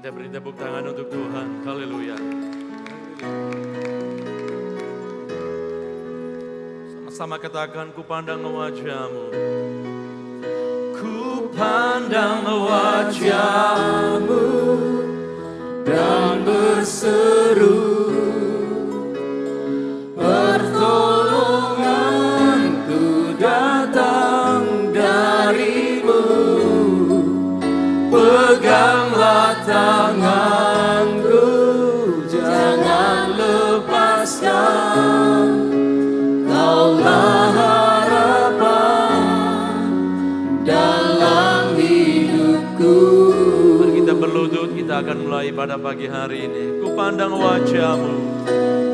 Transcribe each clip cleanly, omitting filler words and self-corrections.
Kita beri tepuk tangan untuk Tuhan. Haleluya. Sama-sama katakan, ku pandang wajah-Mu. Ku pandang wajah-Mu dan berseru, pertolonganku datang dari-Mu. Peganglah tanganku, jangan lepaskan. Kaulah harapan dalam hidupku. Mari kita berlutut, kita akan mulai pada pagi hari ini. Ku pandang wajah-Mu,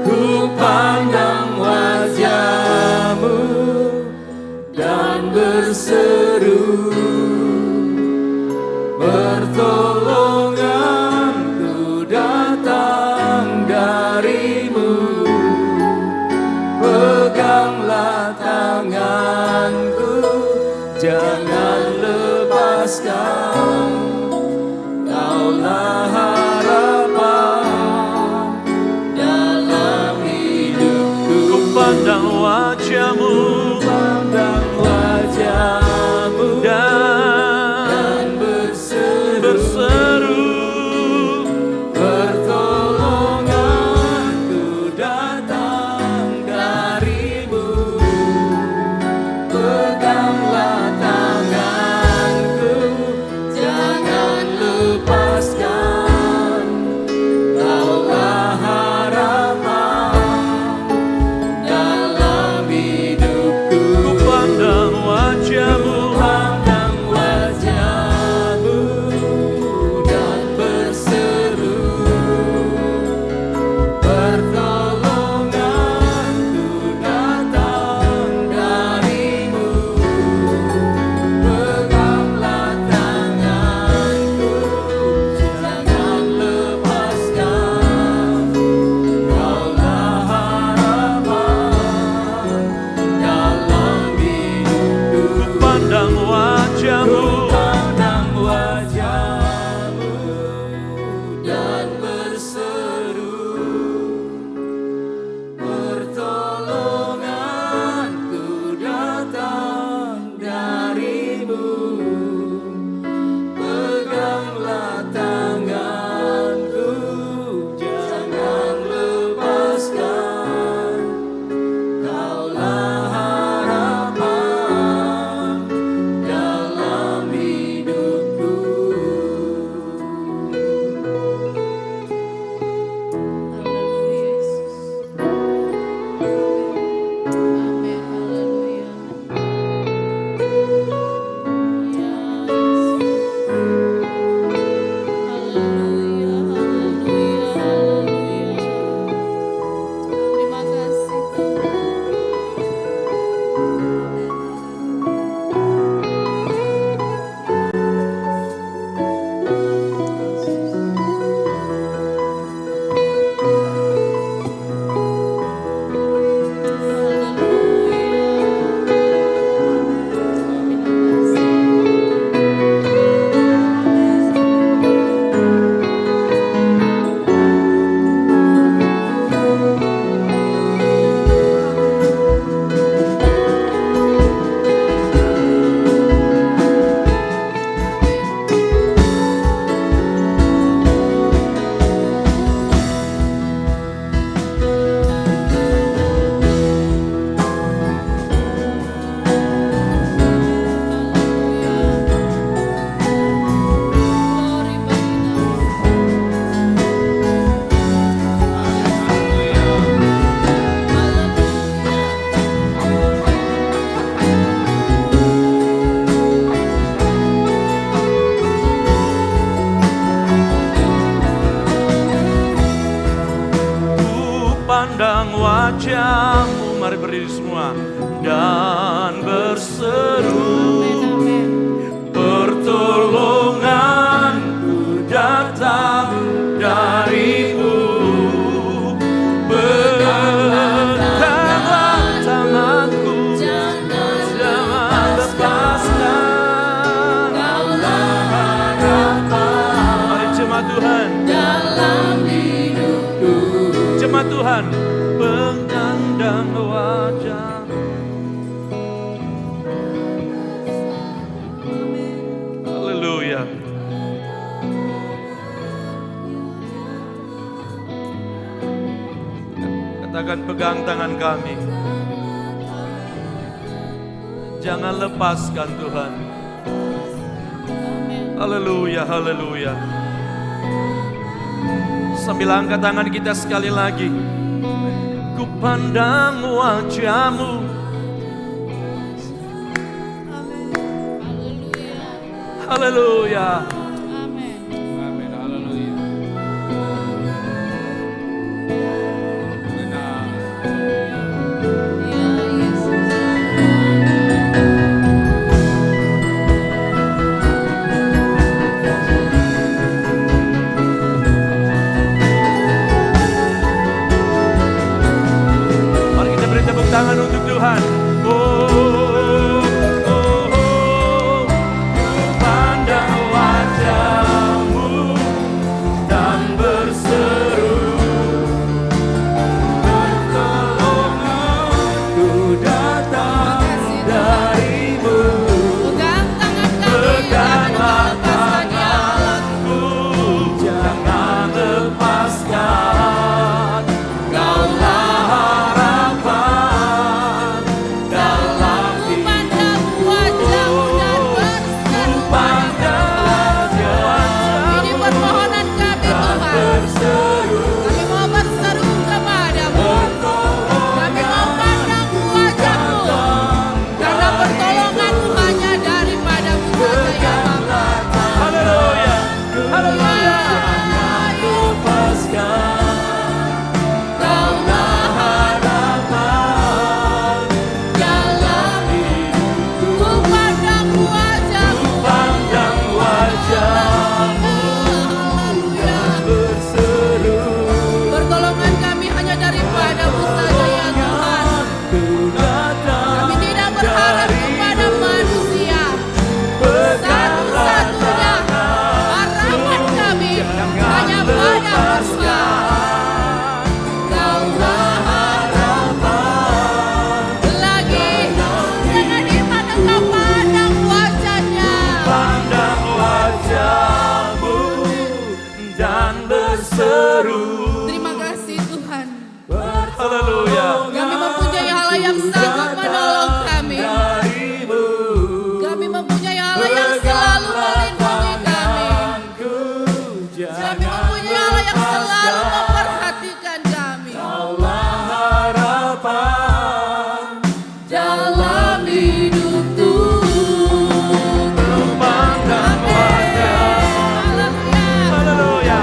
ku pandang wajah-Mu dan berseru, pertolonganku datang dari-Mu. Peganglah tanganku, jangan lepaskan. Kaulah harapan dalam hidupku. Ku pandang wajah-Mu, pandang wajah-Mu dan berseru, pertolonganku datang dari-Mu. Peganglah tanganku, jangan lepaskan. Kaulah harapan dalam hidupku. Ku pandang wajah-Mu, pandang wajah-Mu dan berseru, pertolonganku datang dari-Mu. Peganglah tanganku, jangan lepaskan. Kaulah harapan dalam hidupku. Ku pandang wajah-Mu, pandang wajah-Mu dan berseru, pertolonganku datang dari-Mu. Peganglah tanganku, jangan lepaskan. Kaulah harapan dalam hidupku. Terima kasih Pandang wajah-Mu, mari berdiri semua, dan berseru, pertolonganku datang dari-Mu. Peganglah tanganku, jangan lepaskan. Kaulah harapan. Mari jemaat Tuhan. dalam hidupku. Jemaat Tuhan, memandang wajah. Haleluya. Katakan, pegang tangan kami. Jangan lepaskan Tuhan. Haleluya, haleluya. Sambil angkat tangan kita sekali lagi. Ku pandang wajah-Mu. Haleluya. Amin. Amin. Haleluya. Benar. Ya Yesus. Mari kita beri tepuk tangan untuk Tuhan. Oh, oh, oh. Ku pandang wajah-Mu dan berseru, pertolongan ku datang dari-Mu. Pegang tangan kami, jangan lepaskan ya Allah. Jangan lepaskan, Kaulah harapan dalam Ku pandang wajah-Mu dan berseru. Ini permohonan kami Tuhan. Kami mau berseru kepadamu. Kami mau pandang wajah-Mu. Karena pertolongan-Mu hanya daripada-Mu saja ya Bapa. Haleluya, haleluya. Kaulah harapan dalam hidupku. Ku pandang wajah-Mu. Pandang wajah-Mu Haleluya. berseru, Pertolongan kami hanya daripada-Mu saja ya Tuhan. ku datang Kami tidak berharap kepada manusia. Satu-satunya harapan kami hanya pada-Mu. Kaulah harapan. Lagi dengan iman engkau pandang wajahnya. pandang wajah-Mu dan berseru. Terima kasih Tuhan. Haleluya. Kami mempunyai Allah yang sanggup menolong kami. Dari-Mu Kami mempunyai Allah yang selalu melindungi kami. Kami mempunyai Allah yang selalu memperhatikan kami. harapan Dalam hidupku. pandang wajah. Haleluya. Haleluya.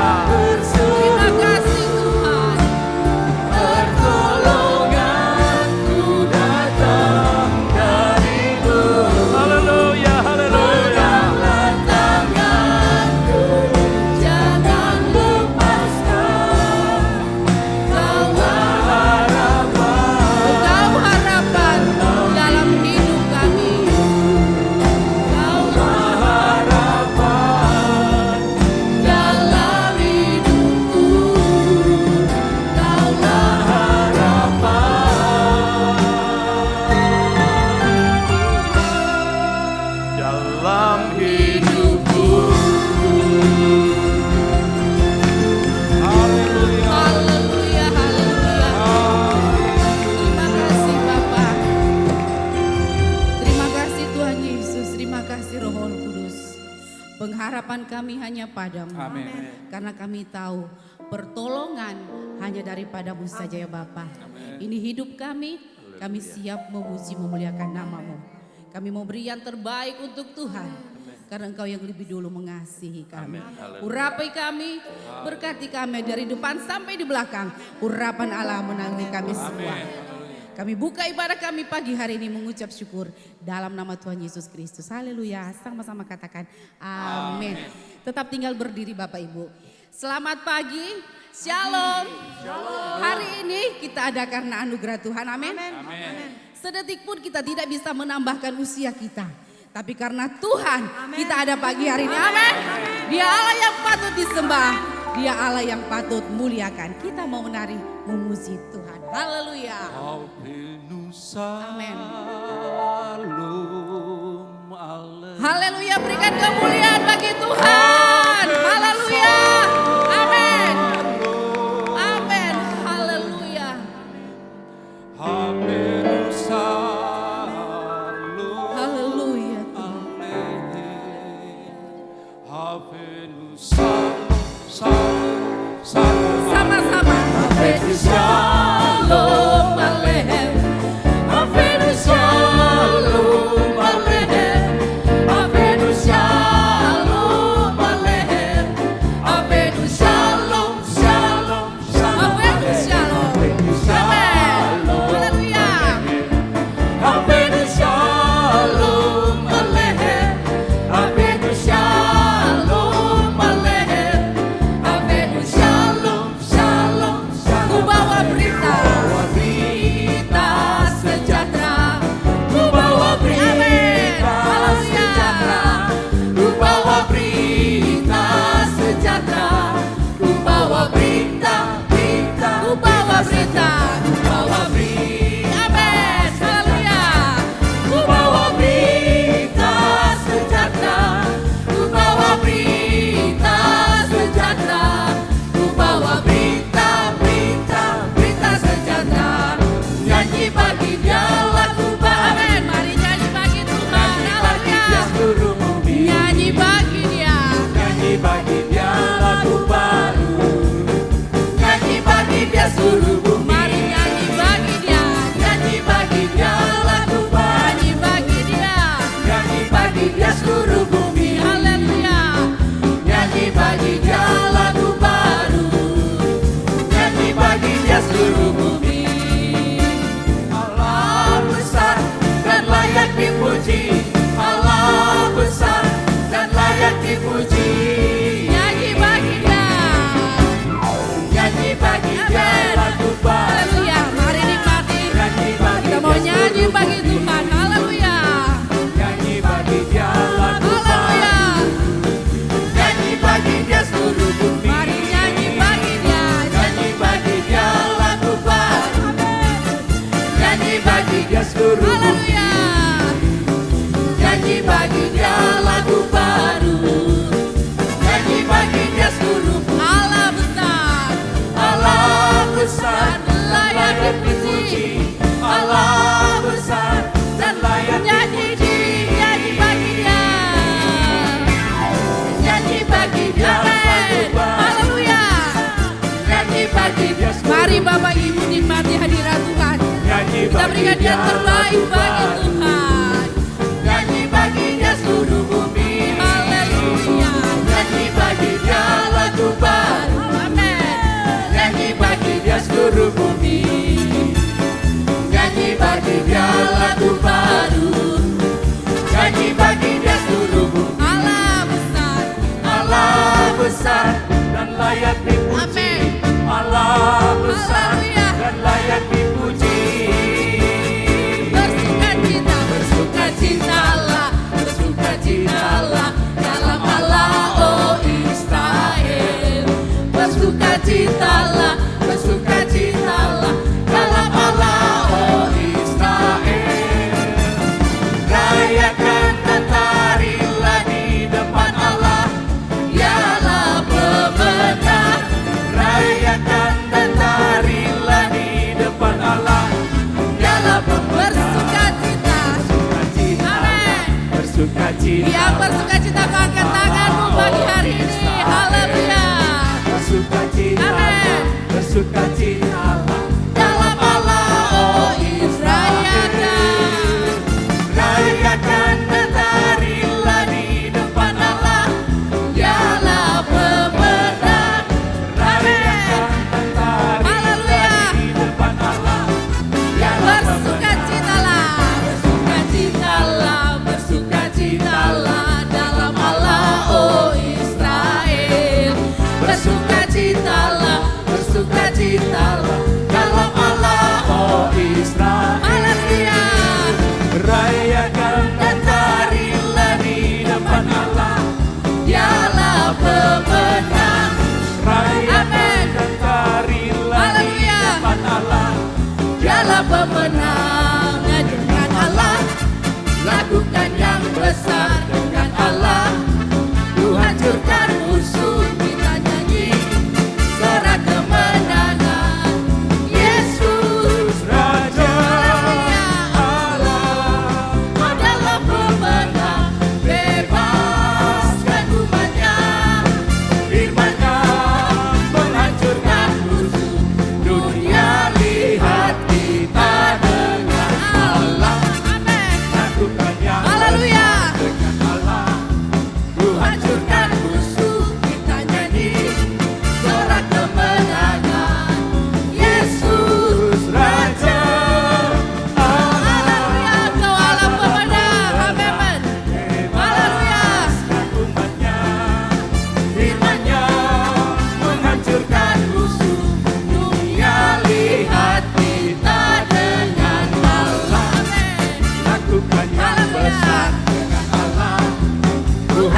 Terima kasih Tuhan. Pertolonganku datang dari-Mu. Haleluya, haleluya. Tanganku jangan lepaskan. Kaulah Engkau harapan dalam hidup kami. Kaulah Harapan dalam hidupku. Kaulah dalam hidupku. Haleluya. Haleluya, haleluya. Terima kasih Bapa. Terima kasih Tuhan Yesus. Terima kasih Roh Kudus. Pengharapan kami hanya padamu. Amin. Karena kami tahu pertolongan hanya daripada-Mu saja ya Bapa. Ini hidup kami siap memuji memuliakan nama-Mu. Kami mau beri yang terbaik untuk Tuhan. Karena Engkau yang lebih dulu mengasihi kami. Urapi kami, berkati kami dari depan sampai di belakang. Urapan Allah menangani kami semua. Kami buka ibadah kami pagi hari ini mengucap syukur dalam nama Tuhan Yesus Kristus. Haleluya. Sama-sama katakan amin. Tetap tinggal berdiri Bapak Ibu. Selamat pagi. Shalom. Hari ini kita ada karena anugerah Tuhan. Amin. Sedetik pun kita tidak bisa menambahkan usia kita. Tapi karena Tuhan kita ada pagi hari ini. Amin. Dia Allah yang patut disembah. Dia Allah yang patut muliakan. Kita mau menari memuji Tuhan. Haleluya. Amin. Haleluya, berikan kemuliaan bagi Tuhan. Haleluya. Amin. Amin. Haleluya. Haleluya. Sama-sama. Shalom Aleichem. Avenu Shalom Aleichem. Avenu Shalom Aleichem. Avenu Shalom, Shalom, Shalom. Avenu Shalom. Amen. Haleluya. Avenu Shalom Aleichem. Avenu Shalom Aleichem. Avenu Shalom, Shalom, Shalom. Ku bawa berita sejahtera. Ku bawa berita sejahtera. Ku bawa berita sejahtera. Ku bawa berita. Ku bawa berita. Amin. Haleluya. Ku bawa berita sejahtera. Ku bawa berita sejahtera. Ku bawa berita sejahtera. Nyanyi bagi Dia lagu baru. Amin. Mari nyanyi bagi Tuhan. Haleluya. Nyanyi bagi Dia. Nyanyi bagi Dia lagu baru. Nyanyi bagi Dia seluruh bumi. Mari nyanyi bagi Dia. Nyanyi bagi Dia lagu baru. Nyanyi bagi Dia. Nyanyi bagi Dia seluruh bumi. Haleluya. Nyanyi bagi Dia lagu baru. Nyanyi bagi Dia seluruh bumi. Allah besar dan layak dipuji. Allah besar dan layak dipuji. Nyanyi bagi Dia. Nyanyi bagi Dia lagu baru. Haleluya. Mari nikmati. Nyanyi bagi Kita mau Dia nyanyi seluruh bagi bumi. Tuhan. Haleluya. Nyanyi bagi Dia lagu baru. Haleluya. Nyanyi bagi Dia seluruh bumi. Mari nyanyi bagi Dia. Nyanyi bagi Dia lagu baru. Nyanyi bagi Dia seluruh bumi. Haleluya. Nyanyi bagi Dia lagu baru. Nyanyi bagi Dia seluruh bumi. Allah besar. Allah besar Dan layak dipuji. Allah besar dan layak Nyanyi nyanyi bagi Dia. nyanyi bagi Dia lagu Amin. baru. Haleluya. Nyanyi bagi Dia seluruh Mari Bapak Ibu nikmati hadirat Tuhan. Nyanyi Kita bagi berikan Dia terbaik lagu bagi baru. Tuhan. Nyanyi bagi Dia seluruh bumi. Haleluya. Nyanyi bagi Dia lagu baru. Amin. Nyanyi bagi Dia seluruh bumi. Nyanyi bagi Dia lagu baru. Nyanyi bagi Dia seluruh bumi. Allah besar. Allah besar dan layak dipuji. Amin. Allah besar Haleluya. dan layak dipuji. Bersukacita, bersukacitalah, bersukacitalah dalam Allah, oh Israel. Bersukacitalah, bersukacitalah dalam Allah, oh Israel, rayakan dan tarilah di depan Allah. Dialah pemenang. Rayakan dan tarilah di depan Allah. Dialah pemenang. bersukacita. Amin. Bersukacita. Yang bersukacita angkat tanganmu pagi hari ini. Haleluya. Bersukacita. Amin. Bersukacita. Dalam Allah, oh Israel. Rayakan dan tarilah di depan Allah. Dialah pemenang. Rayakan dan tarilah di depan Allah. Dialah pemenang. Bersukacitalah, bersukacitalah, bersukacitalah dalam Allah, oh Israel.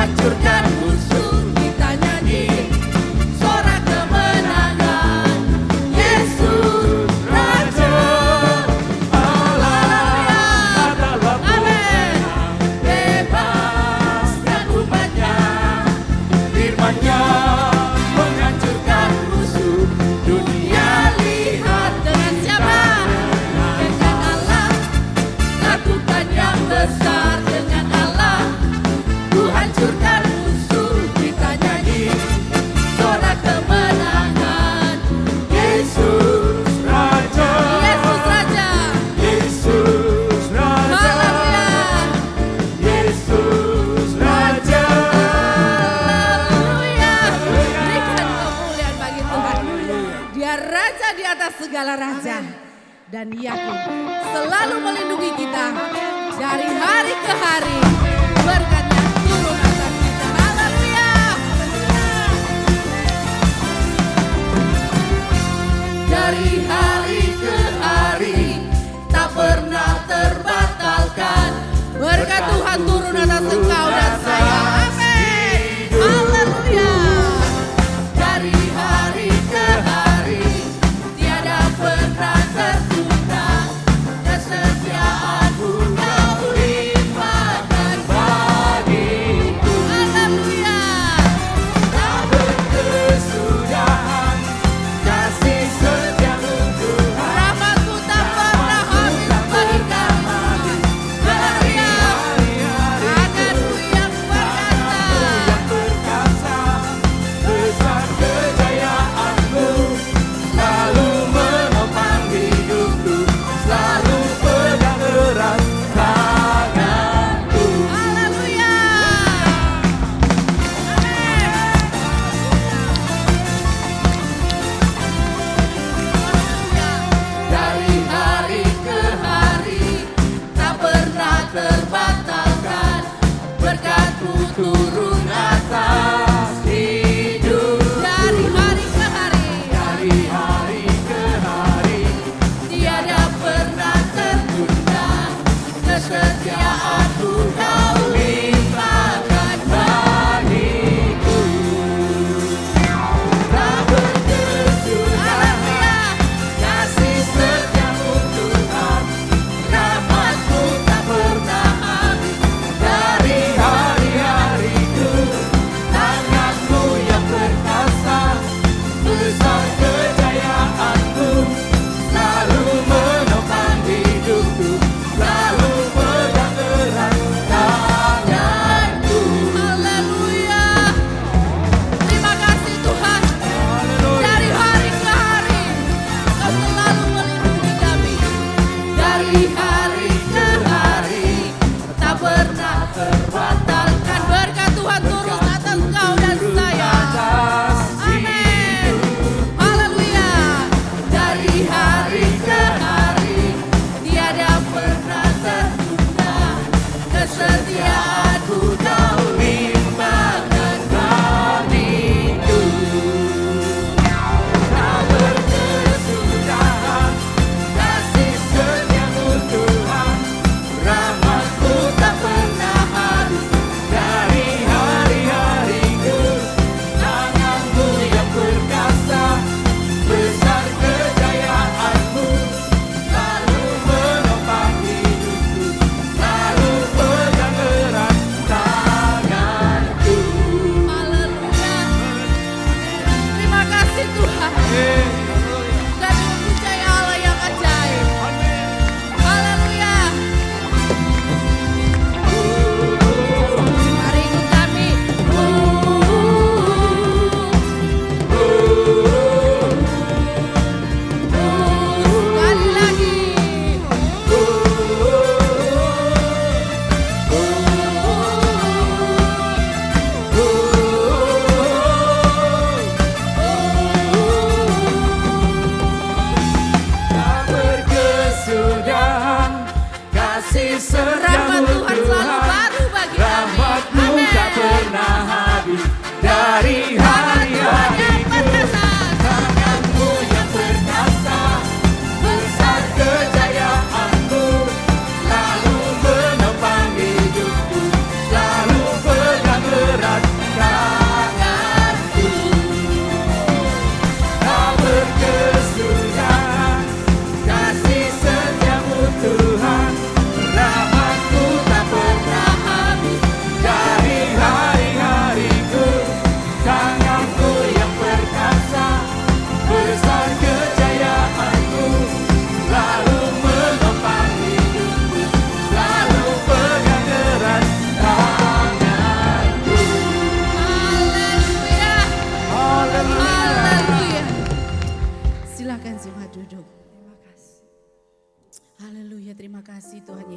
hancurkan musuh, kita nyanyi sorak kemenangan. Yesus Raja, Allah adalah Tuhan, bebaskan umatnya. Firman-Nya menghancurkan musuh, dunia lihat Dengan siapa? dengan Allah, lakukan yang besar dengan Allah. Ku hancurkan musuh, kita nyanyi sorak kemenangan. Yesus Raja, Yesus Raja. Yesus Raja, Haleluya. Yesus Raja. Haleluya. Berikan kemuliaan bagi Tuhan. Dia Raja di atas segala raja. Dan Ia pun selalu melindungi kita dari hari ke hari. Berkat-Nya turun atas kita. Haleluya. Dari hari ke hari tak pernah terbatalkan. Berkat Tuhan turun atas engkau dan saya. Amin. Haleluya. Dari hari ke hari tiada pernah tertunda. Kesetiaan-Mu Kau limpahkan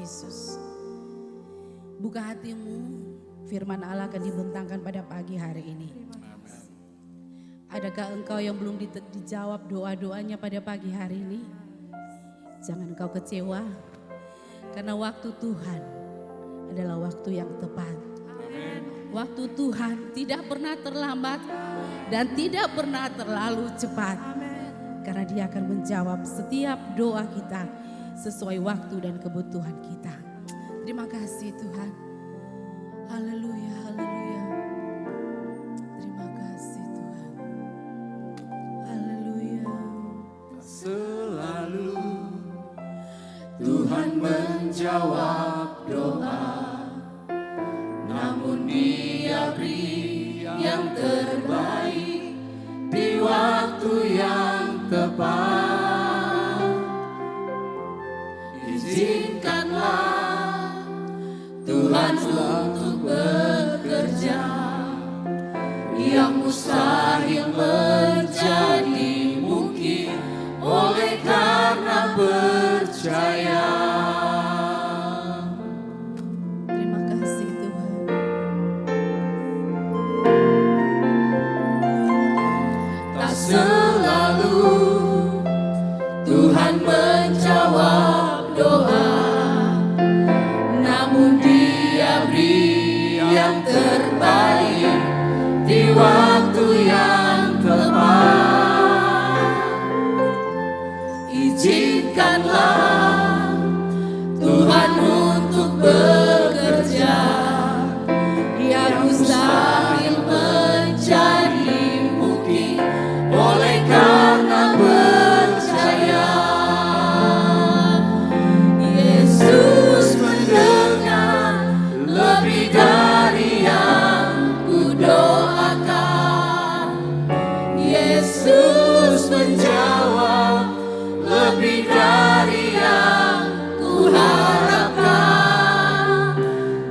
Yesus. Buka hatimu, firman Allah akan dibentangkan pada pagi hari ini. Adakah engkau yang belum dijawab doa-doanya pada pagi hari ini? Jangan engkau kecewa, karena waktu Tuhan adalah waktu yang tepat. Waktu Tuhan tidak pernah terlambat dan tidak pernah terlalu cepat. Karena Dia akan menjawab setiap doa kita sesuai waktu dan kebutuhan kita. Terima kasih Tuhan. Haleluya, haleluya. Terima kasih Tuhan. Haleluya. Selalu Tuhan menjawab doa, namun Dia beri yang terbaik di waktu yang tepat. Izinkanlah Tuhan untuk bekerja, yang mustahil menjadi mungkin oleh karena percaya. Terima kasih Tuhan. Tak selalu Tuhan menjawab doa, namun Dia beri yang terbaik di waktu yang tepat. Izinkanlah Tuhan untuk bekerja, yang mustahil menjadi mungkin oleh karena percaya. Yesus mendengar lebih dari yang kudoakan. Yesus menjawab lebih dari yang kuharapkan.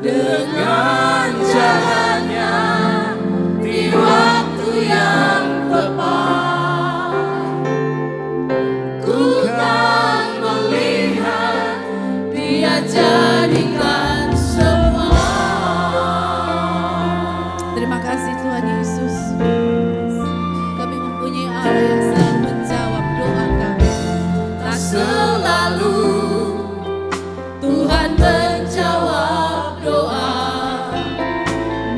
Dengan caranya di waktu yang tepat, ku kan melihat Dia jadikan semua. Terima kasih Tuhan Yesus. Kami mempunyai Allah yang selalu menjawab doa kami. Tak Selalu Tuhan menjawab doa,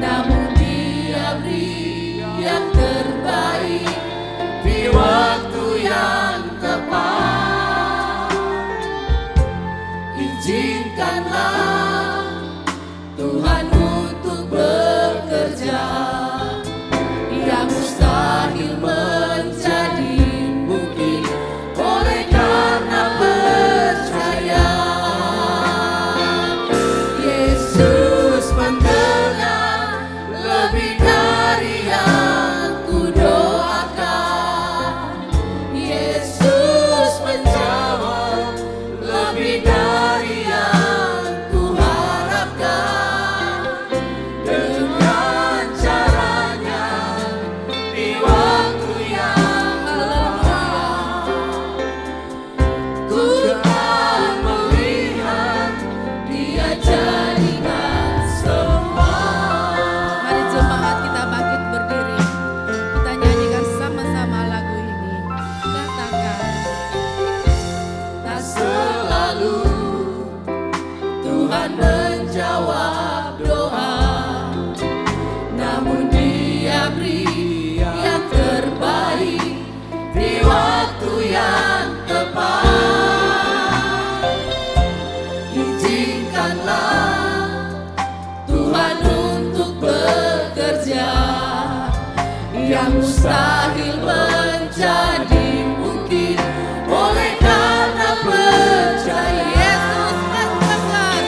namun Dia beri yang terbaik di waktu yang tepat. Izinkanlah Tuhan untuk bekerja, yang mustahil menjadi mungkin oleh karena percaya. Yesus mendengar lebih dari yang kudoakan. Yesus menjawab lebih dari yang kuharapkan. Dengan caranya di waktu yang tepat, ku kan melihat Dia jadikan semua. Mari jemaat kita bangkit berdiri. Kita nyanyikan sama-sama lagu ini. Katakan, tak Selalu Tuhan menjawab doa, namun Dia beri yang terbaik di waktu yang tepat. Izinkanlah Tuhan untuk bekerja, yang mustahil menjadi mungkin oleh karena percaya. Yesus katakan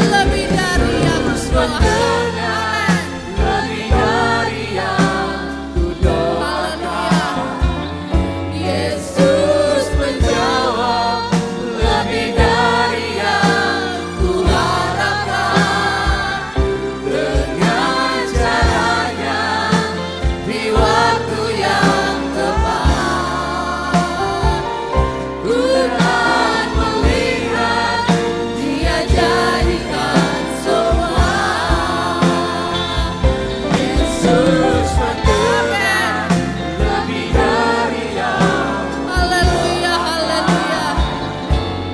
lebih dari yang Mendengar lebih dari yang kudoakan. Yesus menjawab lebih dari yang kuharapkan. Dengan caranya di waktu yang tepat, Yesus mendengar lebih dari yang Haleluya, haleluya.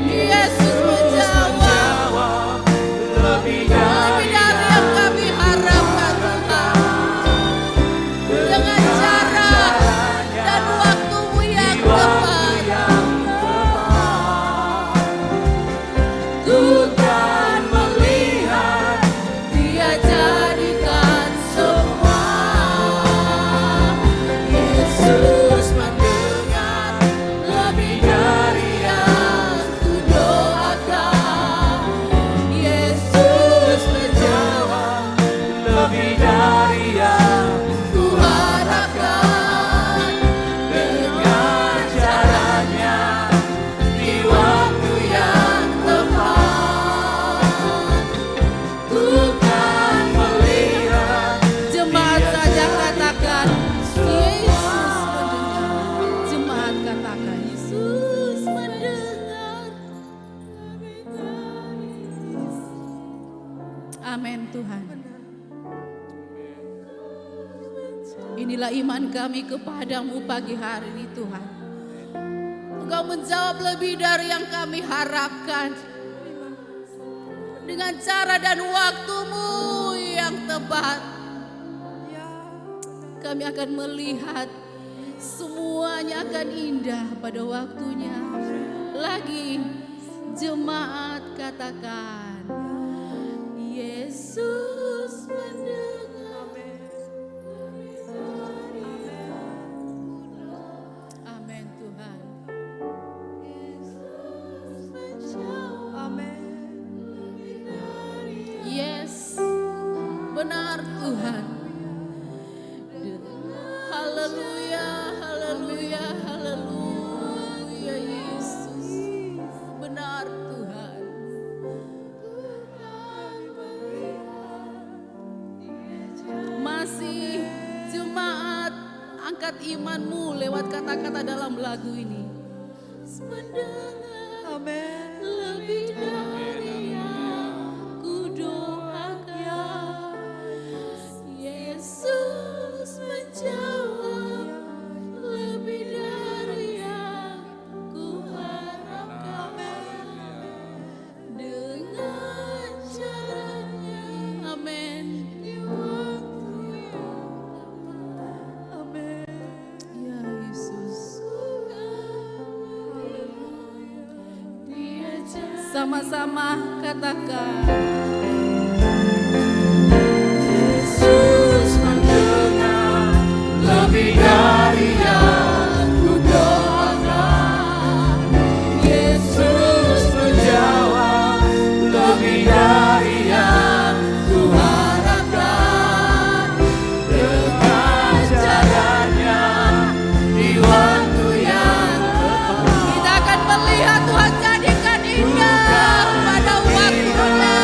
Yesus menjawab lebih dari dari yang kami harapkan Tuhan. Dengan cara dan waktu-Mu yang tepat. yang tepat. Ku kan melihat Dia jadikan semua. Yesus mendengar lebih dari yang Ku doakan. Yesus menjawab lebih dari yang ku harapkan. dengan caranya di waktu yang tepat. Ku kan melihat Jemaat saja katakan Yesus mendengar. Jemaat katakan Yesus mendengar. Amin Tuhan. Inilah iman kami kepadamu pagi hari ini Tuhan. Engkau menjawab lebih dari yang kami harapkan. Dengan cara dan waktu-Mu yang tepat. Kami akan melihat semuanya akan indah pada waktunya. Lagi jemaat katakan Yesus mendengar. Amin Tuhan. Yes, benar Tuhan. Haleluya, haleluya, haleluya Yesus. Benar Tuhan. Masih jemaat angkat imanmu lewat kata-kata dalam lagu ini. Mendengar lebih dari yang ku doakan. Yesus menjawab lebih dari yang ku harapkan. Dengan caranya, amin. Ya Yesus. Sama-sama katakan Yesus mendengar lebih dari yang ku doakan. Yesus menjawab lebih dari yang ku harapkan. Dengan caranya di waktu yang tepat. kita akan melihat Tuhan jadikan indah pada waktunya.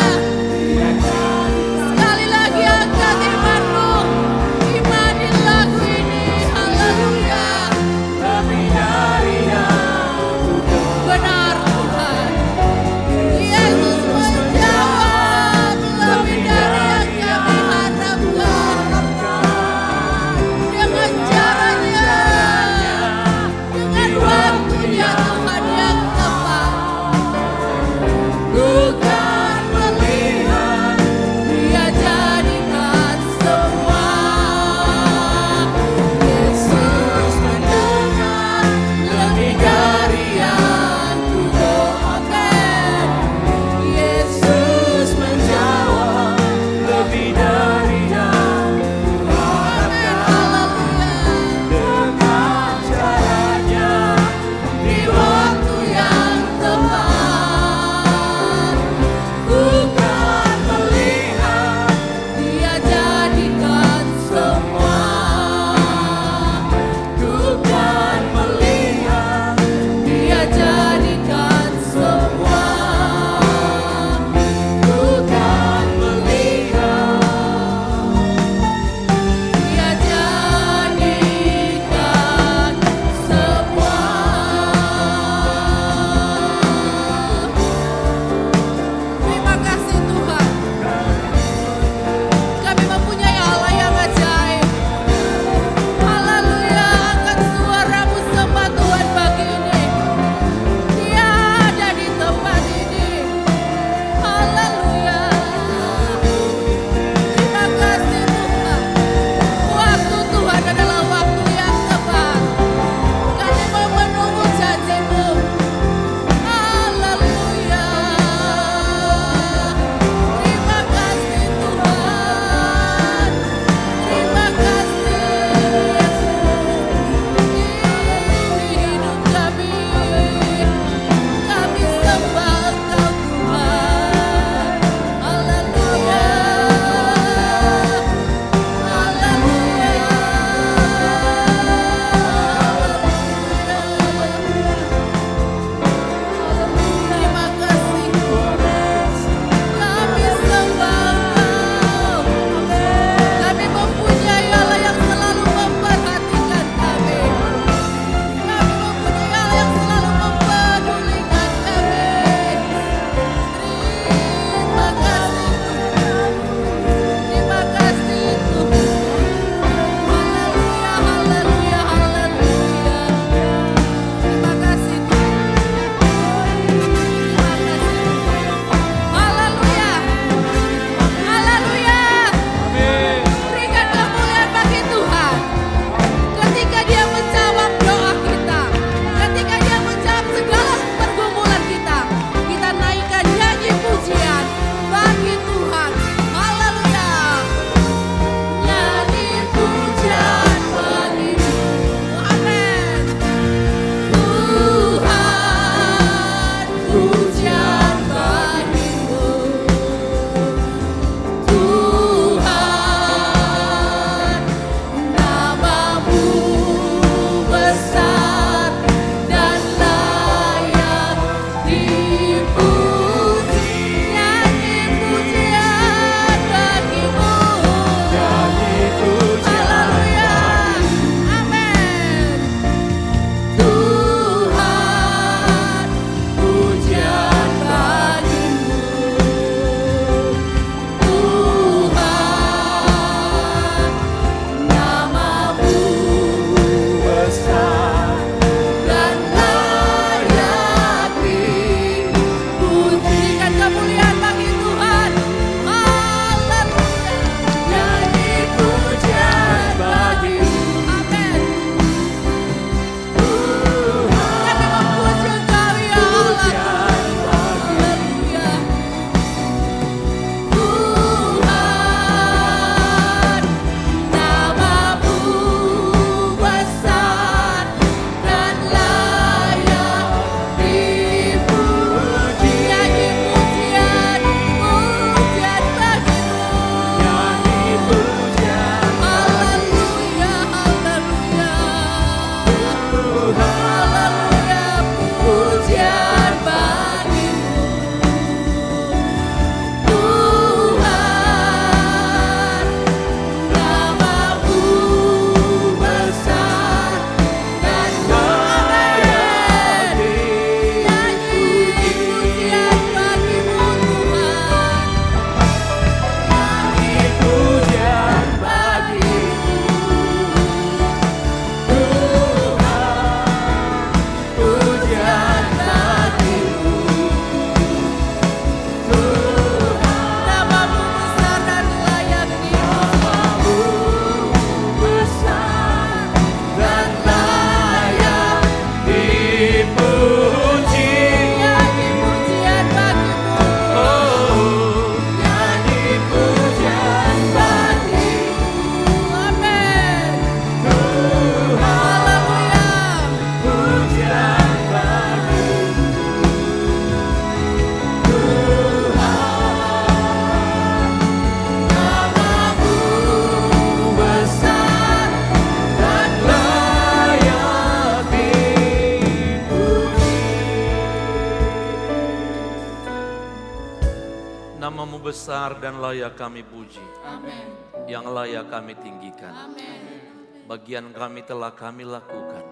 besar dan layak kami puji. Amin. Yang layak kami tinggikan. Amin. Bagian kami telah kami lakukan.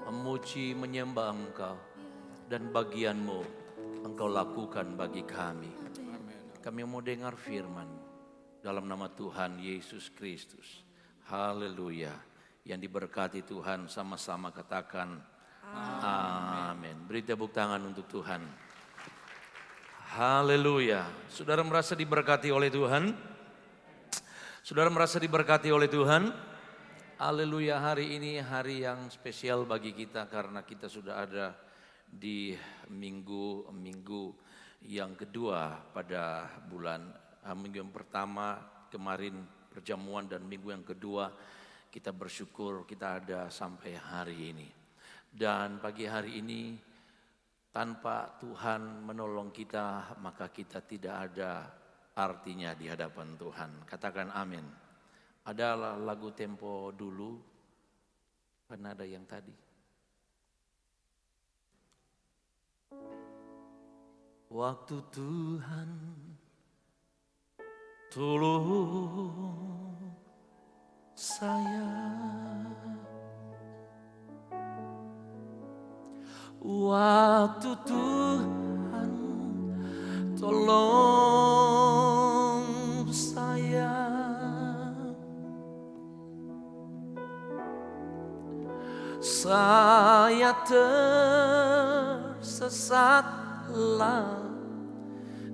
Memuji, menyembah Engkau. Dan bagian-Mu Engkau lakukan bagi kami. Kami mau dengar firman dalam nama Tuhan Yesus Kristus. Haleluya. Yang diberkati Tuhan sama-sama katakan amin. Beri tepuk tangan untuk Tuhan. Haleluya. Saudara merasa diberkati oleh Tuhan? Saudara merasa diberkati oleh Tuhan? Haleluya, hari ini hari yang spesial bagi kita karena kita sudah ada di minggu yang kedua pada bulan, minggu yang pertama kemarin perjamuan dan minggu yang kedua kita bersyukur kita ada sampai hari ini. Dan pagi hari ini tanpa Tuhan menolong kita maka kita tidak ada artinya di hadapan Tuhan. Katakan amin. Ada lagu tempo dulu, kan ada yang tadi. Waktu Tuhan tolong saya, waktu Tuhan tolong saya tersesatlah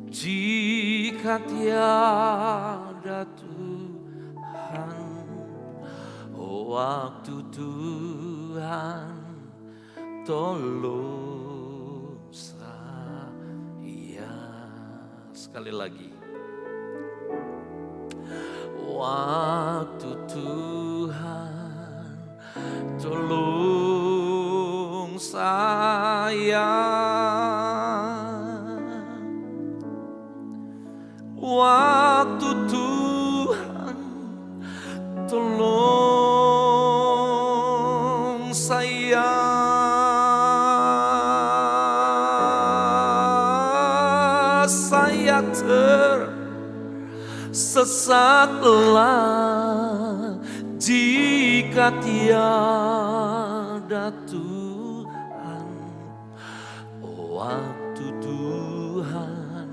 jika tiada Tuhan. Waktu Tuhan tolong saya. Sekali lagi. Waktu Tuhan tolong saya. Waktu Tuhan tolong saya. Saya tersesatlah jika tiada Tuhan. Waktu Tuhan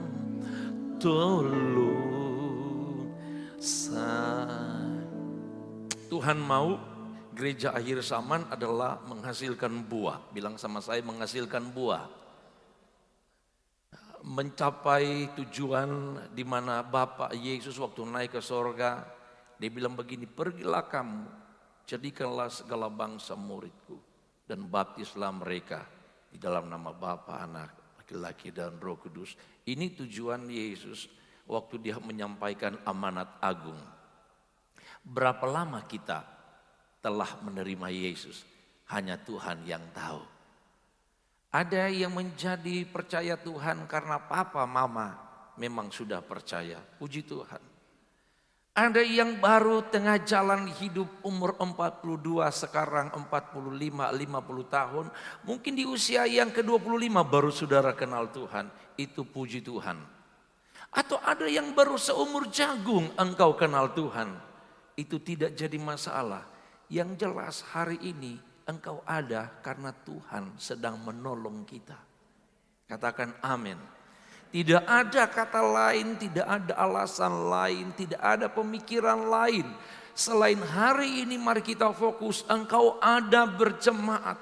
tolong saya. Tuhan mau gereja akhir zaman adalah menghasilkan buah. Bilang sama saya, menghasilkan buah. Mencapai tujuan di mana Bapak Yesus waktu naik ke sorga, dia bilang begini, pergilah kamu, jadikanlah segala bangsa muridku, dan baptislah mereka di dalam nama Bapa, Anak, laki-laki dan Roh Kudus. Ini tujuan Yesus waktu dia menyampaikan amanat agung. Berapa lama kita telah menerima Yesus? Hanya Tuhan yang tahu. Ada yang menjadi percaya Tuhan karena papa mama memang sudah percaya. Puji Tuhan. Ada yang baru tengah jalan hidup umur 42, sekarang 45, 50 tahun. Mungkin di usia yang ke-25 baru saudara kenal Tuhan. Itu puji Tuhan. Atau ada yang baru seumur jagung engkau kenal Tuhan. Itu tidak jadi masalah. Yang jelas hari ini engkau ada karena Tuhan sedang menolong kita. Katakan amin. Tidak ada kata lain, tidak ada alasan lain, tidak ada pemikiran lain. Selain hari ini mari kita fokus, engkau ada berjemaat.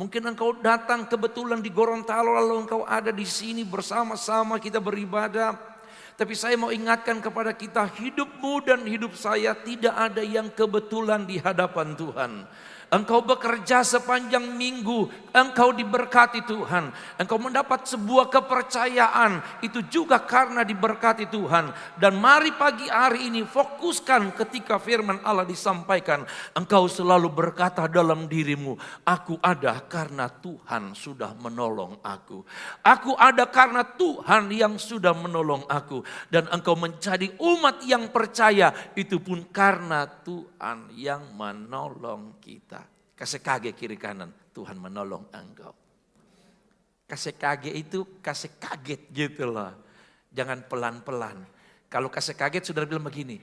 Mungkin engkau datang kebetulan di Gorontalo lalu engkau ada di sini bersama-sama kita beribadah. Tapi saya mau ingatkan kepada kita, hidupmu dan hidup saya tidak ada yang kebetulan di hadapan Tuhan. Engkau bekerja sepanjang minggu, engkau diberkati Tuhan. Engkau mendapat sebuah kepercayaan, itu juga karena diberkati Tuhan. Dan mari pagi hari ini fokuskan ketika firman Allah disampaikan. Engkau selalu berkata dalam dirimu, aku ada karena Tuhan sudah menolong aku. Aku ada karena Tuhan yang sudah menolong aku. Dan engkau menjadi umat yang percaya, itu pun karena Tuhan yang menolong kita. Kasih kaget kiri kanan, Tuhan menolong engkau. Kasih kaget itu kasih kaget gitu loh. Jangan pelan-pelan. Kalau kasih kaget saudara bilang begini,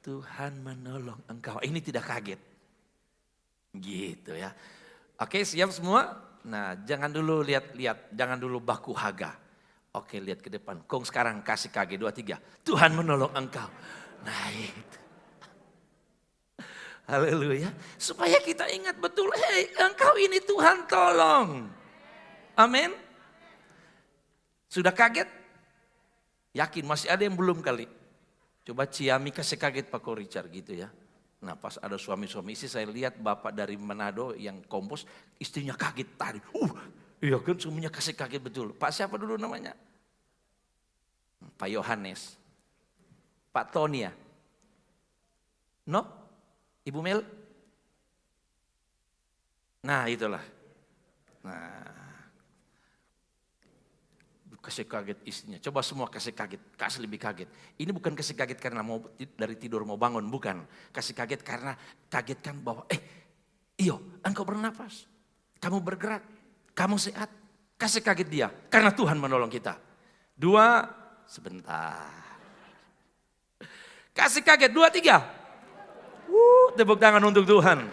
Tuhan menolong engkau. Ini tidak kaget. Gitu ya. Oke, siap semua? Nah, jangan dulu lihat-lihat, jangan dulu baku haga. Oke, lihat ke depan. Kong sekarang kasih kaget 2, 3. Tuhan menolong engkau. Nah, itu. Haleluya. Supaya kita ingat betul, hei, engkau ini Tuhan tolong. Amin. Sudah kaget? Yakin masih ada yang belum kali. Coba Ciami kasih kaget Pak Ko Richard gitu ya. Nah pas ada suami-suami istri saya lihat bapak dari Manado yang kompos, istrinya kaget tadi. Iya kan suaminya kasih kaget betul. Pak siapa dulu namanya? Pak Yohanes. Pak Tonia. No? Ibu Mel? Nah itulah. Nah. Kasih kaget istrinya. Coba semua kasih kaget. Kasih lebih kaget. Ini bukan kasih kaget karena mau dari tidur mau bangun. Bukan. Kasih kaget karena kagetkan bahwa iyo engkau bernapas. Kamu bergerak. Kamu sehat. Kasih kaget dia. Karena Tuhan menolong kita. 2, sebentar. Kasih kaget 2, 3. Tepuk tangan untuk Tuhan.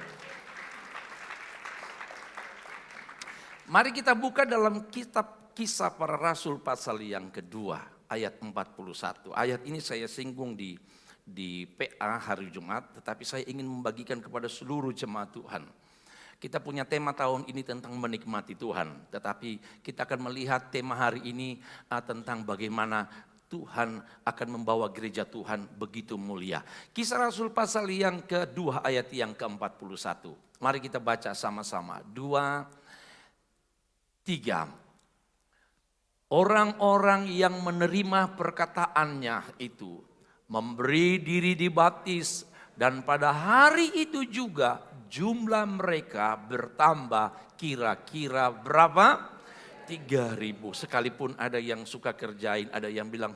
Mari kita buka dalam kitab Kisah Para Rasul pasal yang kedua ayat 41. Ayat ini saya singgung di PA hari Jumat, tetapi saya ingin membagikan kepada seluruh jemaat Tuhan. Kita punya tema tahun ini tentang menikmati Tuhan, tetapi kita akan melihat tema hari ini tentang bagaimana Tuhan akan membawa gereja Tuhan begitu mulia. Kisah Rasul pasal yang kedua ayat yang ke-41. Mari kita baca sama-sama. 2, 3. Orang-orang yang menerima perkataannya itu memberi diri dibaptis, dan pada hari itu juga jumlah mereka bertambah kira-kira berapa? 3.000. Sekalipun ada yang suka kerjain, ada yang bilang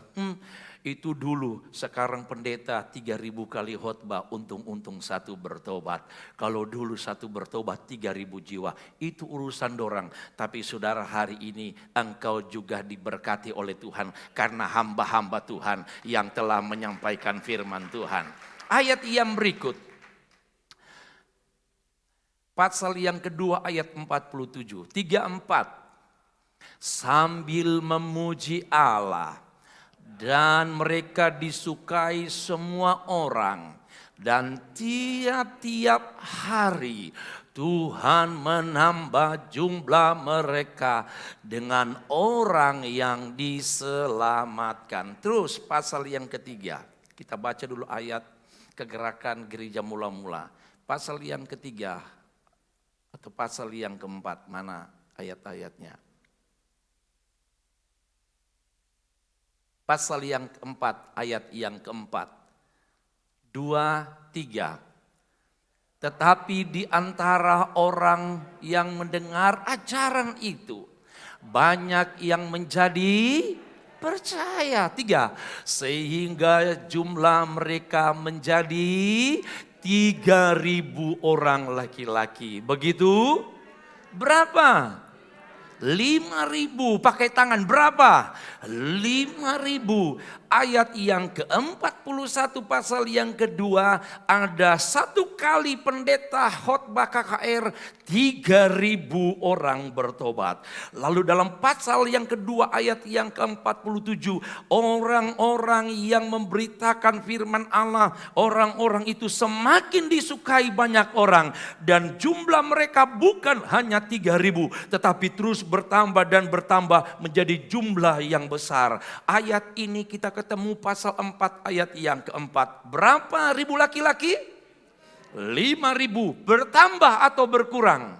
itu dulu, sekarang pendeta 3.000 kali khotbah, untung-untung satu bertobat. Kalau dulu satu bertobat 3.000 jiwa, itu urusan dorang. Tapi saudara, hari ini engkau juga diberkati oleh Tuhan karena hamba-hamba Tuhan yang telah menyampaikan firman Tuhan. Ayat yang berikut, pasal yang kedua ayat 47, 3-4. Sambil memuji Allah, dan mereka disukai semua orang, dan tiap-tiap hari Tuhan menambah jumlah mereka dengan orang yang diselamatkan. Terus pasal yang ketiga, kita baca dulu ayat kegerakan gereja mula-mula. Pasal yang ketiga atau pasal yang keempat, mana ayat-ayatnya? Pasal yang keempat, ayat yang keempat. 2, 3. Tetapi di antara orang yang mendengar ajaran itu, banyak yang menjadi percaya. 3. Sehingga jumlah mereka menjadi 3.000 orang laki-laki. Begitu? Berapa? 5.000, pakai tangan berapa? 5.000. Ayat yang ke-41 pasal yang kedua, ada satu kali pendeta khotbah KKR 3.000 orang bertobat. Lalu dalam pasal yang kedua ayat yang ke-47, orang-orang yang memberitakan firman Allah, orang-orang itu semakin disukai banyak orang, dan jumlah mereka bukan hanya 3.000, tetapi terus bertambah dan bertambah menjadi jumlah yang besar. Ayat ini kita ketemu pasal 4 ayat yang keempat. Berapa ribu laki-laki? 5.000. Bertambah atau berkurang?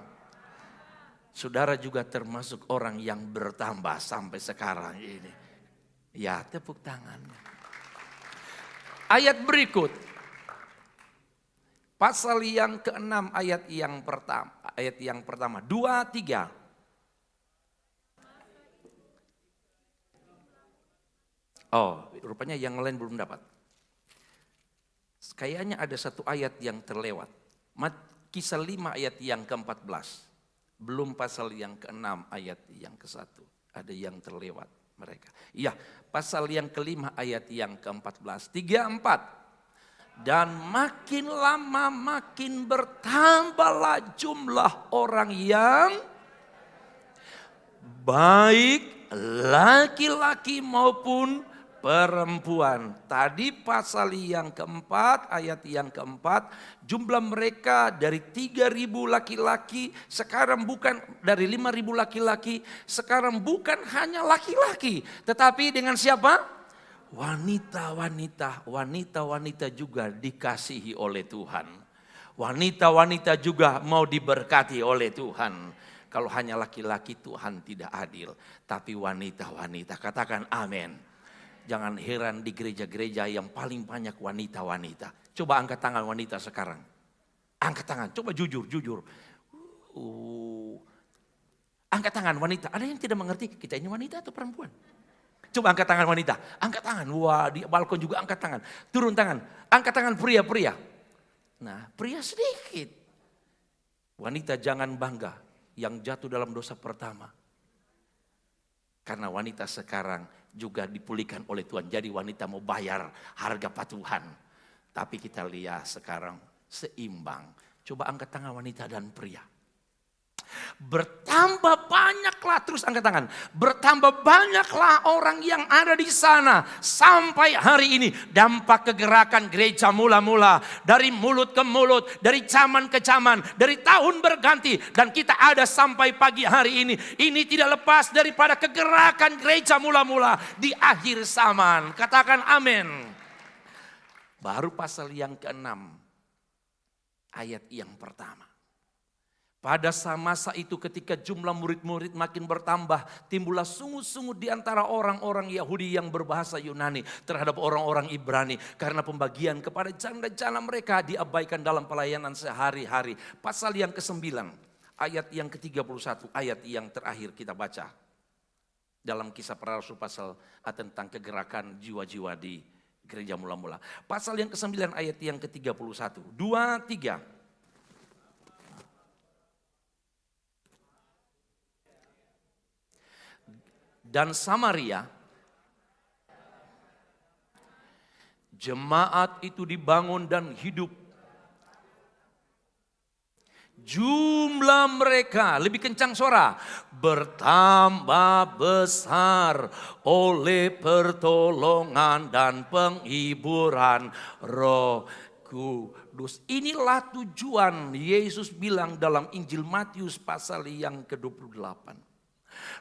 Saudara juga termasuk orang yang bertambah sampai sekarang ini. Ya, tepuk tangan. Ayat berikut. Pasal yang ke-6 ayat yang pertama. Ayat yang pertama. 2, 3. Oh, rupanya yang lain belum dapat. Kayaknya ada satu ayat yang terlewat. Kisah 5 ayat yang ke-14. Belum pasal yang ke-6 ayat yang ke-1. Ada yang terlewat. mereka. Iya, pasal yang kelima ayat yang ke-14. 34. Dan makin lama makin bertambahlah jumlah orang yang baik laki-laki maupun perempuan. Tadi pasal yang keempat, ayat yang keempat, jumlah mereka dari 3.000 laki-laki, sekarang bukan dari 5.000 laki-laki, sekarang bukan hanya laki-laki, tetapi dengan siapa? Wanita-wanita juga dikasihi oleh Tuhan. Wanita-wanita juga mau diberkati oleh Tuhan. Kalau hanya laki-laki Tuhan tidak adil, tapi wanita-wanita, katakan amin. Jangan heran di gereja-gereja yang paling banyak wanita-wanita. Coba angkat tangan wanita sekarang. Angkat tangan, coba jujur. Angkat tangan wanita. Ada yang tidak mengerti kita ini wanita atau perempuan? Coba angkat tangan wanita. Angkat tangan. Wah, di balkon juga angkat tangan. Turun tangan. Angkat tangan pria-pria. Nah, pria sedikit. Wanita jangan bangga yang jatuh dalam dosa pertama. Karena wanita sekarang juga dipulihkan oleh Tuhan. Jadi wanita mau bayar harga patuhan. Tapi kita lihat sekarang seimbang. Coba angkat tangan wanita dan pria. Bertambah banyaklah, terus angkat tangan. Bertambah banyaklah orang yang ada di sana. Sampai hari ini dampak kegerakan gereja mula-mula. Dari mulut ke mulut, dari zaman ke zaman, dari tahun berganti. Dan kita ada sampai pagi hari ini. Ini tidak lepas daripada kegerakan gereja mula-mula di akhir zaman. Katakan amin. Baru pasal yang ke-6. Ayat yang pertama. Pada masa itu ketika jumlah murid-murid makin bertambah, timbullah sungut-sungut di antara orang-orang Yahudi yang berbahasa Yunani terhadap orang-orang Ibrani. Karena pembagian kepada janda-janda mereka diabaikan dalam pelayanan sehari-hari. Pasal yang ke-9, ayat yang ke-31, ayat yang terakhir kita baca. Dalam Kisah Para Rasul pasal tentang kegerakan jiwa-jiwa di gereja mula-mula. Pasal yang ke-9 ayat yang ke-31, 2, 3. Dan Samaria, jemaat itu dibangun dan hidup. Jumlah mereka, lebih kencang suara, bertambah besar oleh pertolongan dan penghiburan Roh Kudus. Inilah tujuan Yesus bilang dalam Injil Matius pasal yang ke-28.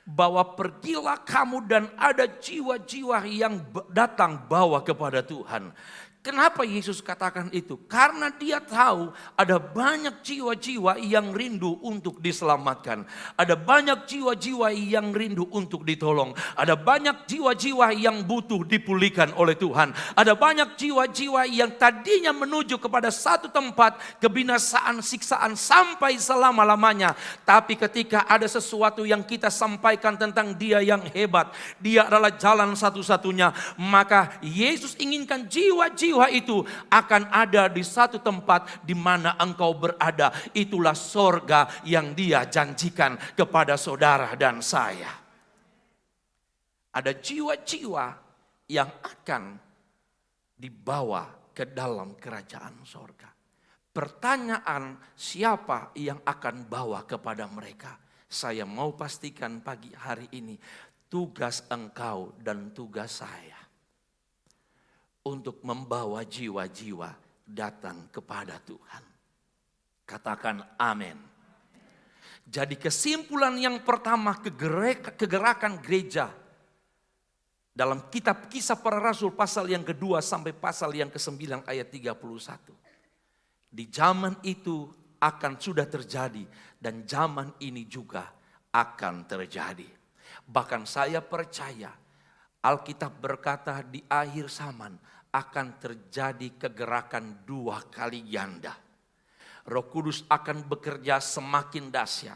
Bahwa pergilah kamu dan ada jiwa-jiwa yang datang bawa kepada Tuhan. Kenapa Yesus katakan itu? Karena dia tahu ada banyak jiwa-jiwa yang rindu untuk diselamatkan. Ada banyak jiwa-jiwa yang rindu untuk ditolong. Ada banyak jiwa-jiwa yang butuh dipulihkan oleh Tuhan. Ada banyak jiwa-jiwa yang tadinya menuju kepada satu tempat kebinasaan, siksaan sampai selama-lamanya. Tapi ketika ada sesuatu yang kita sampaikan tentang dia yang hebat, dia adalah jalan satu-satunya, maka Yesus inginkan jiwa-jiwa itu akan ada di satu tempat di mana engkau berada. Itulah sorga yang dia janjikan kepada saudara dan saya. Ada jiwa-jiwa yang akan dibawa ke dalam kerajaan sorga. Pertanyaan, siapa yang akan bawa kepada mereka? Saya mau pastikan pagi hari ini, tugas engkau dan tugas saya untuk membawa jiwa-jiwa datang kepada Tuhan. Katakan amin. Jadi kesimpulan yang pertama, kegerakan gereja dalam kitab Kisah Para Rasul pasal yang kedua sampai pasal yang ke-9 ayat 31. Di zaman itu akan sudah terjadi dan zaman ini juga akan terjadi. Bahkan saya percaya Alkitab berkata di akhir zaman akan terjadi kegerakan 2 kali ganda. Roh Kudus akan bekerja semakin dahsyat.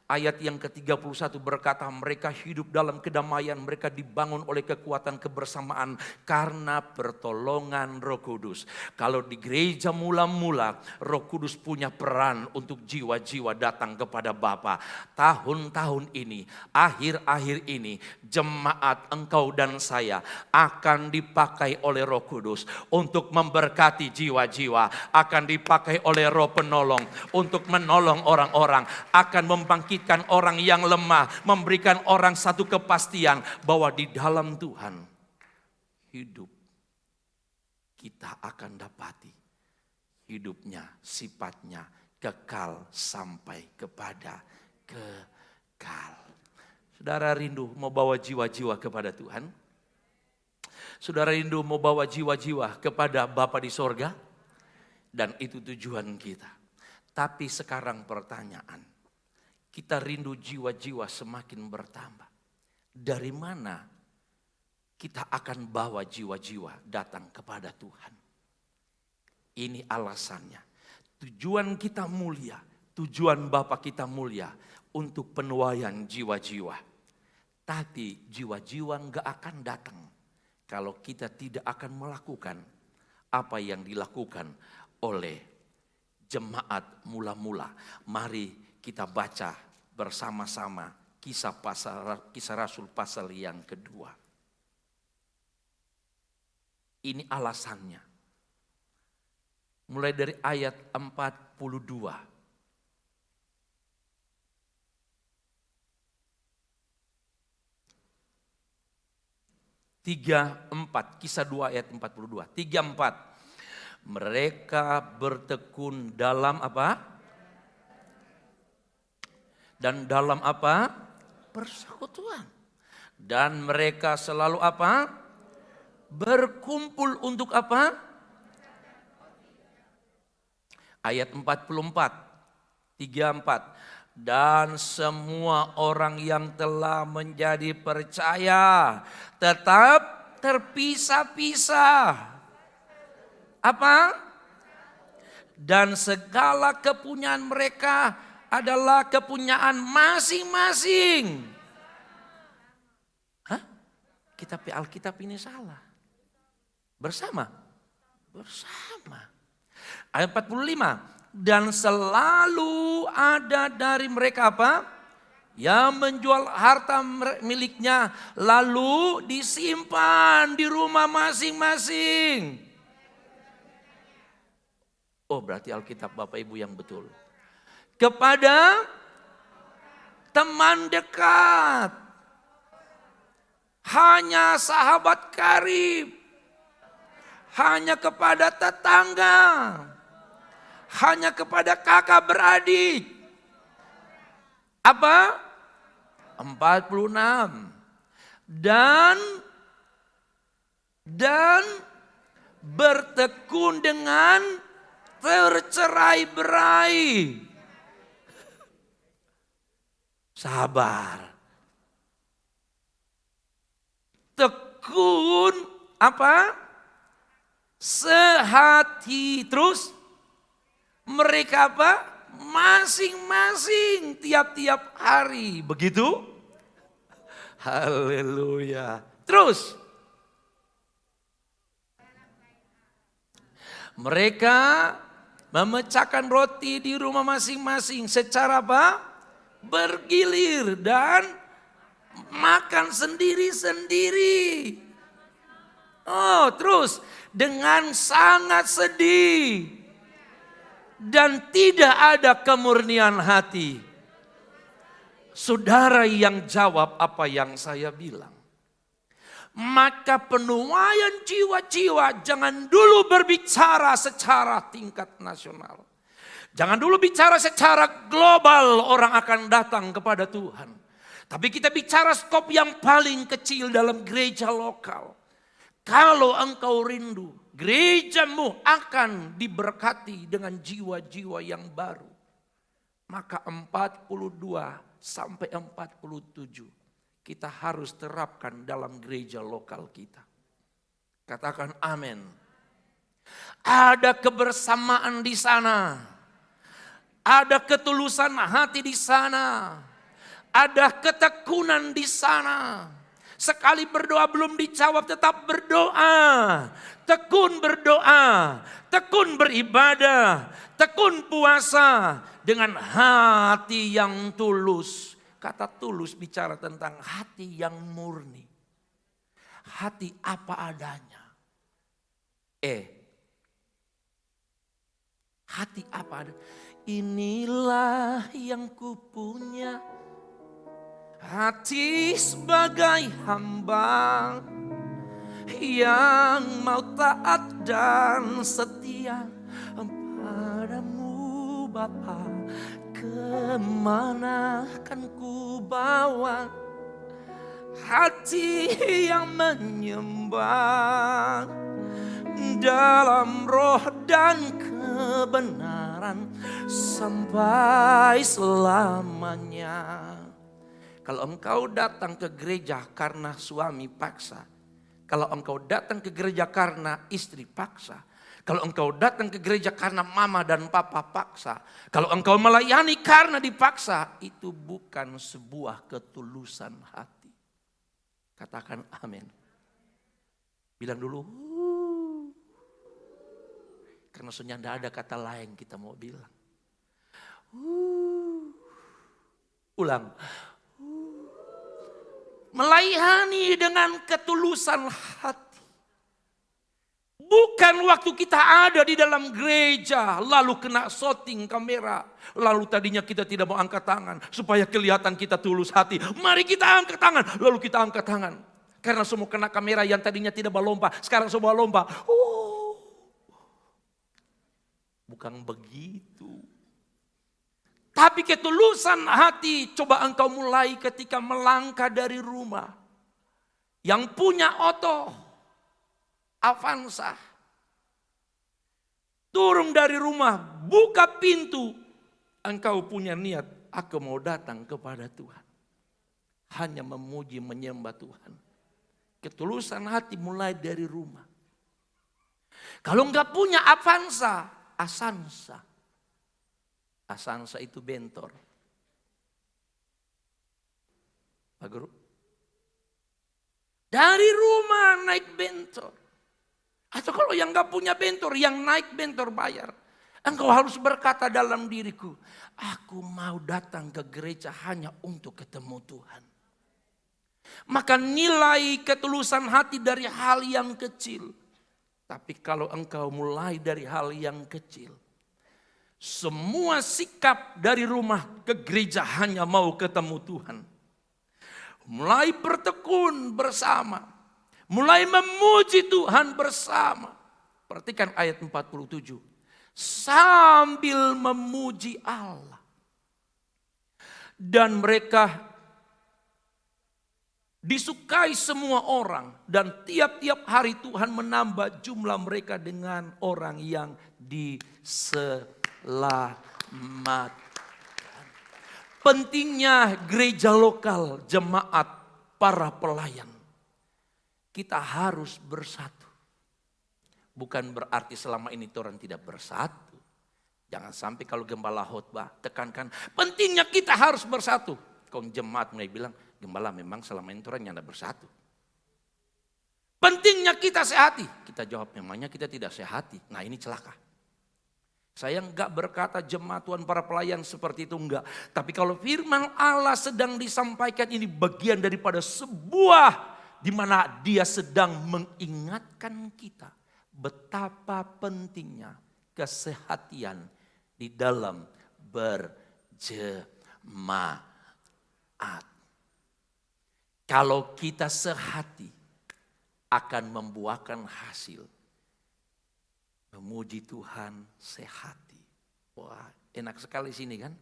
Ayat yang ke-31 berkata mereka hidup dalam kedamaian, mereka dibangun oleh kekuatan kebersamaan karena pertolongan Roh Kudus. Kalau di gereja mula-mula Roh Kudus punya peran untuk jiwa-jiwa datang kepada Bapa. Tahun-tahun ini, akhir-akhir ini, jemaat engkau dan saya akan dipakai oleh Roh Kudus untuk memberkati jiwa-jiwa, akan dipakai oleh Roh Penolong untuk menolong orang-orang, akan membangkitkan orang yang lemah, memberikan orang satu kepastian bahwa di dalam Tuhan hidup kita akan dapati hidupnya, sifatnya kekal sampai kepada kekal. Saudara rindu mau bawa jiwa-jiwa kepada Tuhan? Saudara rindu mau bawa jiwa-jiwa kepada Bapa di sorga? Dan itu tujuan kita. Tapi sekarang pertanyaan, kita rindu jiwa-jiwa semakin bertambah. Dari mana kita akan bawa jiwa-jiwa datang kepada Tuhan? Ini alasannya. Tujuan kita mulia, tujuan Bapa kita mulia untuk penuaian jiwa-jiwa. Tapi jiwa-jiwa enggak akan datang kalau kita tidak akan melakukan apa yang dilakukan oleh jemaat mula-mula. Mari kita baca bersama-sama Kisah Rasul pasal yang kedua. Ini alasannya. Mulai dari ayat 42. Kisah 2 ayat 42. 3-4. Mereka bertekun dalam apa? Dan dalam apa? Persekutuan. Dan mereka selalu apa? Berkumpul untuk apa? Ayat 44. 3-4. Dan semua orang yang telah menjadi percaya tetap terpisah-pisah. Apa? Dan segala kepunyaan mereka adalah kepunyaan masing-masing. Hah? Kitab Alkitab ini salah. Bersama. Ayat 45. Dan selalu ada dari mereka apa? Yang menjual harta miliknya lalu disimpan di rumah masing-masing. Oh, berarti Alkitab Bapak Ibu yang betul. Kepada teman dekat, hanya sahabat karib, hanya kepada tetangga, hanya kepada kakak beradik. Apa? 46. Dan bertekun dengan tercerai-berai. Sabar. Tekun apa? Sehati. Terus mereka apa? Masing-masing tiap-tiap hari. Begitu? Haleluya. Terus. Mereka memecahkan roti di rumah masing-masing secara apa? Bergilir dan makan sendiri-sendiri. Oh, terus dengan sangat sedih dan tidak ada kemurnian hati. Saudara yang jawab apa yang saya bilang. Maka penuaian jiwa-jiwa jangan dulu berbicara secara tingkat nasional. Jangan dulu bicara secara global orang akan datang kepada Tuhan. Tapi kita bicara skop yang paling kecil dalam gereja lokal. Kalau engkau rindu, gerejamu akan diberkati dengan jiwa-jiwa yang baru. Maka 42 sampai 47 kita harus terapkan dalam gereja lokal kita. Katakan amin. Ada kebersamaan di sana. Ada ketulusan hati di sana. Ada ketekunan di sana. Sekali berdoa belum dijawab, tetap berdoa. Tekun berdoa, tekun beribadah, tekun puasa dengan hati yang tulus. Kata tulus bicara tentang hati yang murni. Hati apa adanya. Hati apa adanya. Inilah yang kupunya. Hati sebagai hamba yang mau taat dan setia padamu Bapa. Kemana kan ku bawa hati yang menyembah dalam roh dan kebenaran sampai selamanya. Kalau engkau datang ke gereja karena suami paksa, kalau engkau datang ke gereja karena istri paksa, kalau engkau datang ke gereja karena mama dan papa paksa, kalau engkau melayani karena dipaksa, itu bukan sebuah ketulusan hati. Katakan amin. Bilang dulu, karena sebenarnya tidak ada kata lain kita mau bilang. Ulang. Melayani dengan ketulusan hati. Bukan waktu kita ada di dalam gereja lalu kena shooting kamera. Lalu tadinya kita tidak mau angkat tangan supaya kelihatan kita tulus hati. Mari kita angkat tangan, lalu kita angkat tangan. Karena semua kena kamera yang tadinya tidak berlomba, sekarang semua lomba. Bukan begitu. Tapi ketulusan hati coba engkau mulai ketika melangkah dari rumah. Yang punya Auto, Avanza. Turun dari rumah, buka pintu. Engkau punya niat, aku mau datang kepada Tuhan. Hanya memuji, menyembah Tuhan. Ketulusan hati mulai dari rumah. Kalau enggak punya Avanza, Asansa. Asansa itu bentor. Pak Guru. Dari rumah naik bentor. Atau kalau yang gak punya bentor, yang naik bentor bayar. Engkau harus berkata dalam diriku, aku mau datang ke gereja hanya untuk ketemu Tuhan. Maka nilai ketulusan hati dari hal yang kecil. Tapi kalau engkau mulai dari hal yang kecil, semua sikap dari rumah ke gereja hanya mau ketemu Tuhan. Mulai bertekun bersama. Mulai memuji Tuhan bersama. Perhatikan ayat 47. Sambil memuji Allah. Dan mereka disukai semua orang. Dan tiap-tiap hari Tuhan menambah jumlah mereka dengan orang yang diselamatkan. Pentingnya gereja lokal, jemaat, para pelayan. Kita harus bersatu. Bukan berarti selama ini orang tidak bersatu. Jangan sampai kalau gembala khotbah tekankan pentingnya kita harus bersatu. Kong jemaat mulai bilang gembala memang selama ini orang yang tidak bersatu. Pentingnya kita sehati. Kita jawab memangnya kita tidak sehati. Nah ini celaka. Saya enggak berkata jemaat Tuhan para pelayan seperti itu enggak. Tapi kalau firman Allah sedang disampaikan ini bagian daripada sebuah di mana dia sedang mengingatkan kita betapa pentingnya kesehatian di dalam berjemaat. Kalau kita sehati akan membuahkan hasil. Memuji Tuhan sehati. Wah, enak sekali sini kan.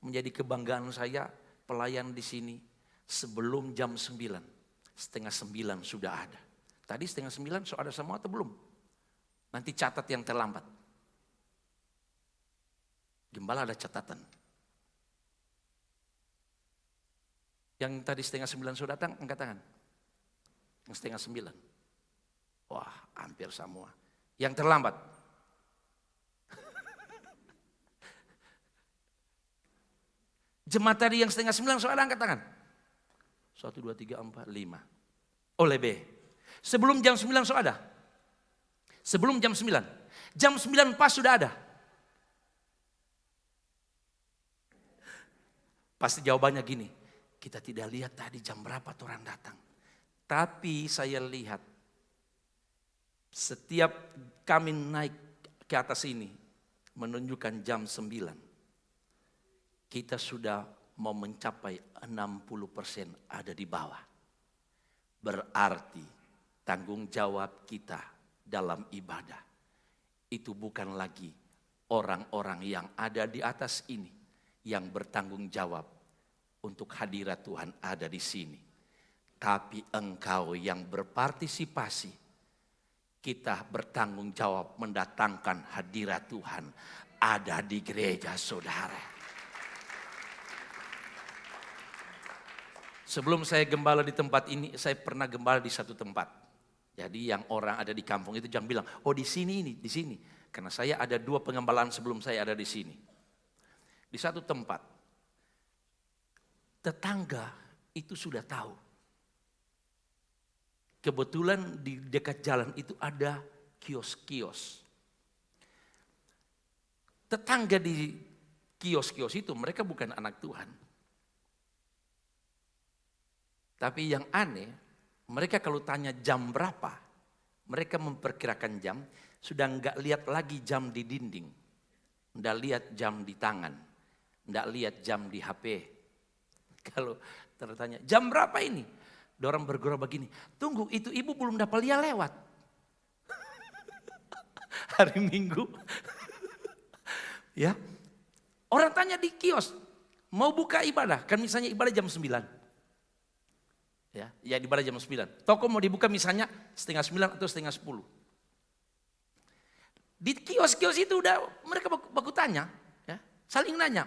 Menjadi kebanggaan saya pelayan di sini sebelum jam 9. Setengah 9 sudah ada. Tadi setengah 9 sudah ada semua atau belum? Nanti catat yang terlambat. Gembala ada catatan. Yang tadi setengah 9 sudah datang, angkat tangan. Yang setengah 9. Wah, hampir semua. Yang terlambat. Jemaat tadi yang setengah 9, saudara angkat tangan. 1, 2, 3, 4, 5. Oh lebih. Sebelum jam 9 saudara ada? Sebelum jam 9. Jam 9 pas sudah ada. Pasti jawabannya gini. Kita tidak lihat tadi jam berapa orang datang. Tapi saya lihat setiap kami naik ke atas ini menunjukkan jam 9. Kita sudah mau mencapai 60% ada di bawah. Berarti tanggung jawab kita dalam ibadah itu bukan lagi orang-orang yang ada di atas ini yang bertanggung jawab untuk hadirat Tuhan ada di sini. Tapi engkau yang berpartisipasi, kita bertanggung jawab mendatangkan hadirat Tuhan ada di gereja saudara. Sebelum saya gembala di tempat ini, saya pernah gembala di satu tempat. Jadi yang orang ada di kampung itu jangan bilang, oh di sini ini, di sini. Karena saya ada 2 pengembalaan sebelum saya ada di sini. Di satu tempat, tetangga itu sudah tahu. Kebetulan di dekat jalan itu ada kios-kios. Tetangga di kios-kios itu mereka bukan anak Tuhan. Tapi yang aneh, mereka kalau tanya jam berapa, mereka memperkirakan jam, sudah enggak lihat lagi jam di dinding. Enggak lihat jam di tangan, enggak lihat jam di HP. Kalau tertanya, jam berapa ini? Orang bergurau begini, tunggu itu ibu belum dapat lihat lewat. Hari Minggu. Ya, orang tanya di kios, mau buka ibadah, kan misalnya ibadah jam 9. Ya ibadah jam 9. Toko mau dibuka misalnya setengah 9 atau setengah 10. Di kios-kios itu udah mereka baku tanya, ya, saling nanya.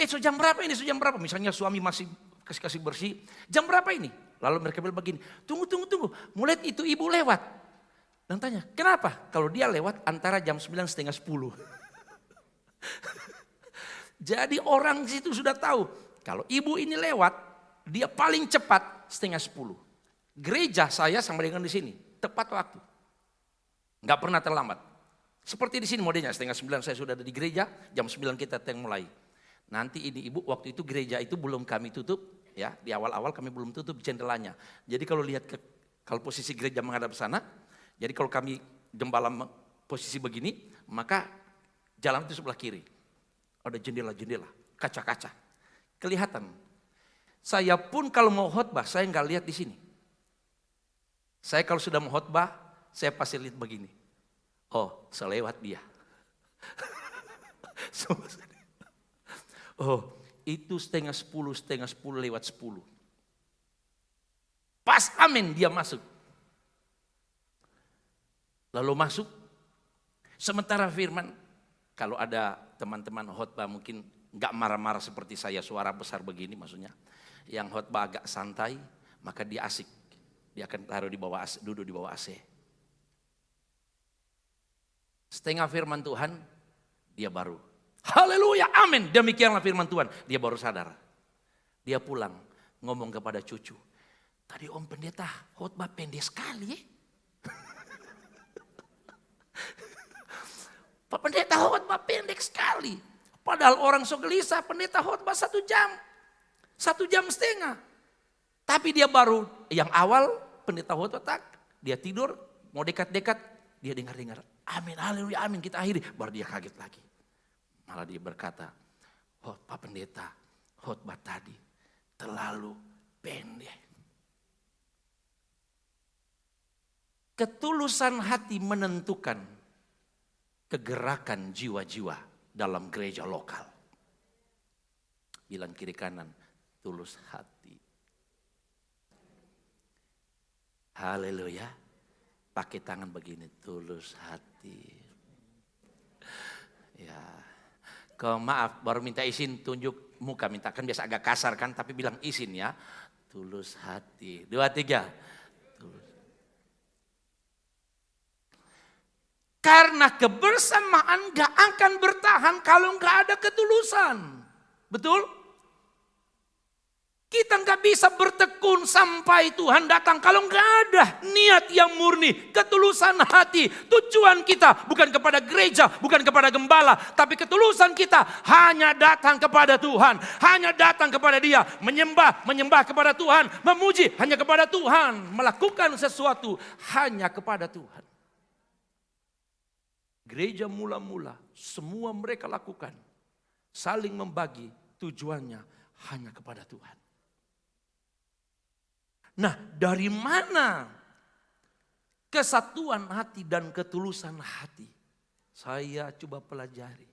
So jam berapa ini? So jam berapa? Misalnya suami masih kasih bersih. Jam berapa ini? Lalu mereka bilang begini, tunggu. Mulai itu ibu lewat. Dan tanya, kenapa? Kalau dia lewat antara jam 9 setengah 10. Jadi orang situ sudah tahu. Kalau ibu ini lewat, dia paling cepat setengah 10. Gereja saya sama dengan di sini, tepat waktu. Enggak pernah terlambat. Seperti di sini modelnya, setengah 9 saya sudah ada di gereja, jam 9 kita mulai. Nanti ini ibu, waktu itu gereja itu belum kami tutup, ya di awal-awal kami belum tutup jendelanya. Jadi kalau lihat kalau posisi gereja menghadap sana, jadi kalau kami gembala posisi begini, maka jalan itu sebelah kiri. Ada jendela-jendela, kaca-kaca, kelihatan. Saya pun kalau mau khotbah, saya nggak lihat di sini. Saya kalau sudah mau khotbah, saya pasti lihat begini. Oh, selewat dia. Oh, itu setengah 10 lewat 10. Pas amin dia masuk. Lalu masuk. Sementara firman, kalau ada teman-teman khotbah mungkin nggak marah-marah seperti saya, suara besar begini maksudnya. Yang khotbah agak santai, maka dia asik. Dia akan taruh di bawah AC, duduk di bawah AC. Setengah firman Tuhan, dia baru. Haleluya, amin. Demikianlah firman Tuhan. Dia baru sadar. Dia pulang, ngomong kepada cucu. Tadi Om Pendeta khotbah pendek sekali. Pak Pendeta khotbah pendek sekali. Padahal orang so gelisah, pendeta khotbah 1 jam. 1 jam setengah. Tapi dia baru, yang awal pendeta khotbah dia tidur, mau dekat-dekat, dia dengar-dengar. Amin, haleluya, amin, kita akhiri. Baru dia kaget lagi. Malah dia berkata, oh Pak Pendeta, khotbah tadi terlalu pendek. Ketulusan hati menentukan kegerakan jiwa-jiwa dalam gereja lokal. Bilang kiri kanan, tulus hati. Haleluya. Pakai tangan begini, tulus hati. Ya. Kalau maaf, baru minta izin tunjuk muka, minta kan biasa agak kasar kan, tapi bilang izin ya. Tulus hati. 2, 3. Tulus. Karena kebersamaan gak akan bertahan kalau gak ada ketulusan. Betul? Kita nggak bisa bertekun sampai Tuhan datang kalau nggak ada niat yang murni, ketulusan hati. Tujuan kita bukan kepada gereja, bukan kepada gembala, tapi ketulusan kita hanya datang kepada Tuhan, hanya datang kepada Dia, menyembah kepada Tuhan, memuji hanya kepada Tuhan, melakukan sesuatu hanya kepada Tuhan. Gereja mula-mula semua mereka lakukan, saling membagi, tujuannya hanya kepada Tuhan. Nah, dari mana kesatuan hati dan ketulusan hati? Saya coba pelajari.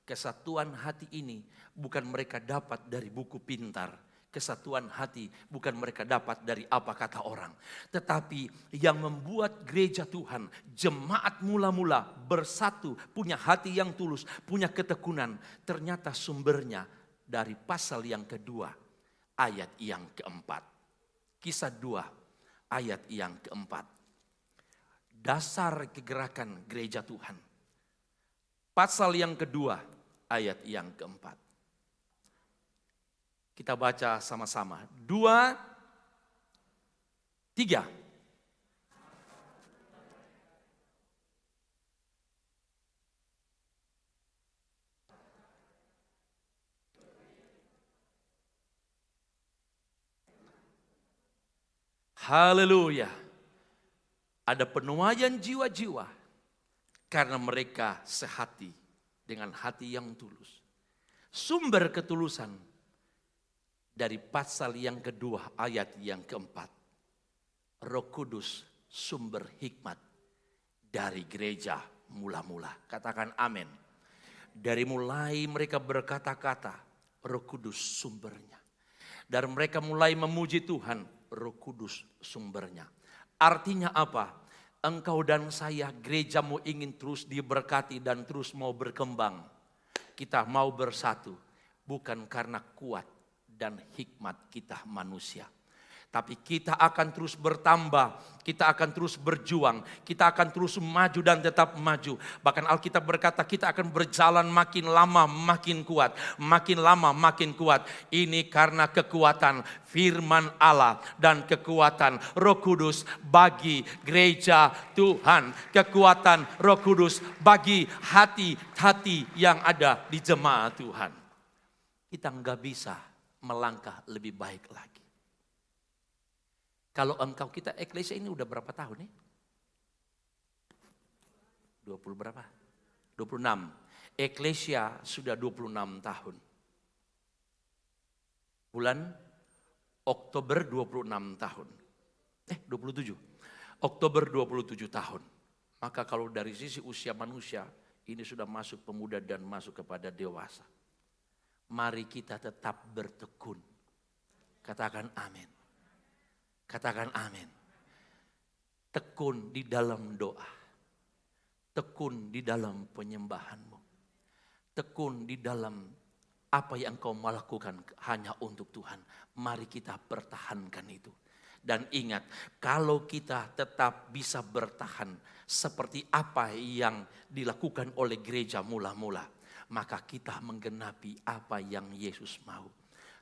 Kesatuan hati ini bukan mereka dapat dari buku pintar. Kesatuan hati bukan mereka dapat dari apa kata orang. Tetapi yang membuat gereja Tuhan, jemaat mula-mula bersatu, punya hati yang tulus, punya ketekunan. Ternyata sumbernya dari pasal yang kedua, ayat yang keempat. Kisah 2 ayat yang keempat. Dasar kegerakan gereja Tuhan. Pasal yang kedua ayat yang keempat. Kita baca sama-sama. 2, 3. Haleluya. Ada penuaian jiwa-jiwa karena mereka sehati dengan hati yang tulus. Sumber ketulusan dari pasal yang kedua ayat yang keempat. Roh Kudus sumber hikmat dari gereja mula-mula. Katakan amin. Dari mulai mereka berkata-kata, Roh Kudus sumbernya. Dan mereka mulai memuji Tuhan, Roh Kudus sumbernya. Artinya apa? Engkau dan saya, gerejamu ingin terus diberkati dan terus mau berkembang. Kita mau bersatu, bukan karena kuat dan hikmat kita manusia. Tapi kita akan terus bertambah, kita akan terus berjuang, kita akan terus maju dan tetap maju. Bahkan Alkitab berkata kita akan berjalan makin lama makin kuat, makin lama makin kuat. Ini karena kekuatan firman Allah dan kekuatan Roh Kudus bagi gereja Tuhan. Kekuatan Roh Kudus bagi hati-hati yang ada di jemaat Tuhan. Kita nggak bisa melangkah lebih baik lagi. Kalau engkau, kita eklesia ini udah berapa tahun nih? 20 berapa? 26. Eklesia sudah 26 tahun. Bulan Oktober 26 tahun. 27. Oktober 27 tahun. Maka kalau dari sisi usia manusia, ini sudah masuk pemuda dan masuk kepada dewasa. Mari kita tetap bertekun. Katakan amin. Katakan amin. Tekun di dalam doa. Tekun di dalam penyembahanmu. Tekun di dalam apa yang kau melakukan hanya untuk Tuhan. Mari kita pertahankan itu. Dan ingat, kalau kita tetap bisa bertahan seperti apa yang dilakukan oleh gereja mula-mula, maka kita menggenapi apa yang Yesus mau.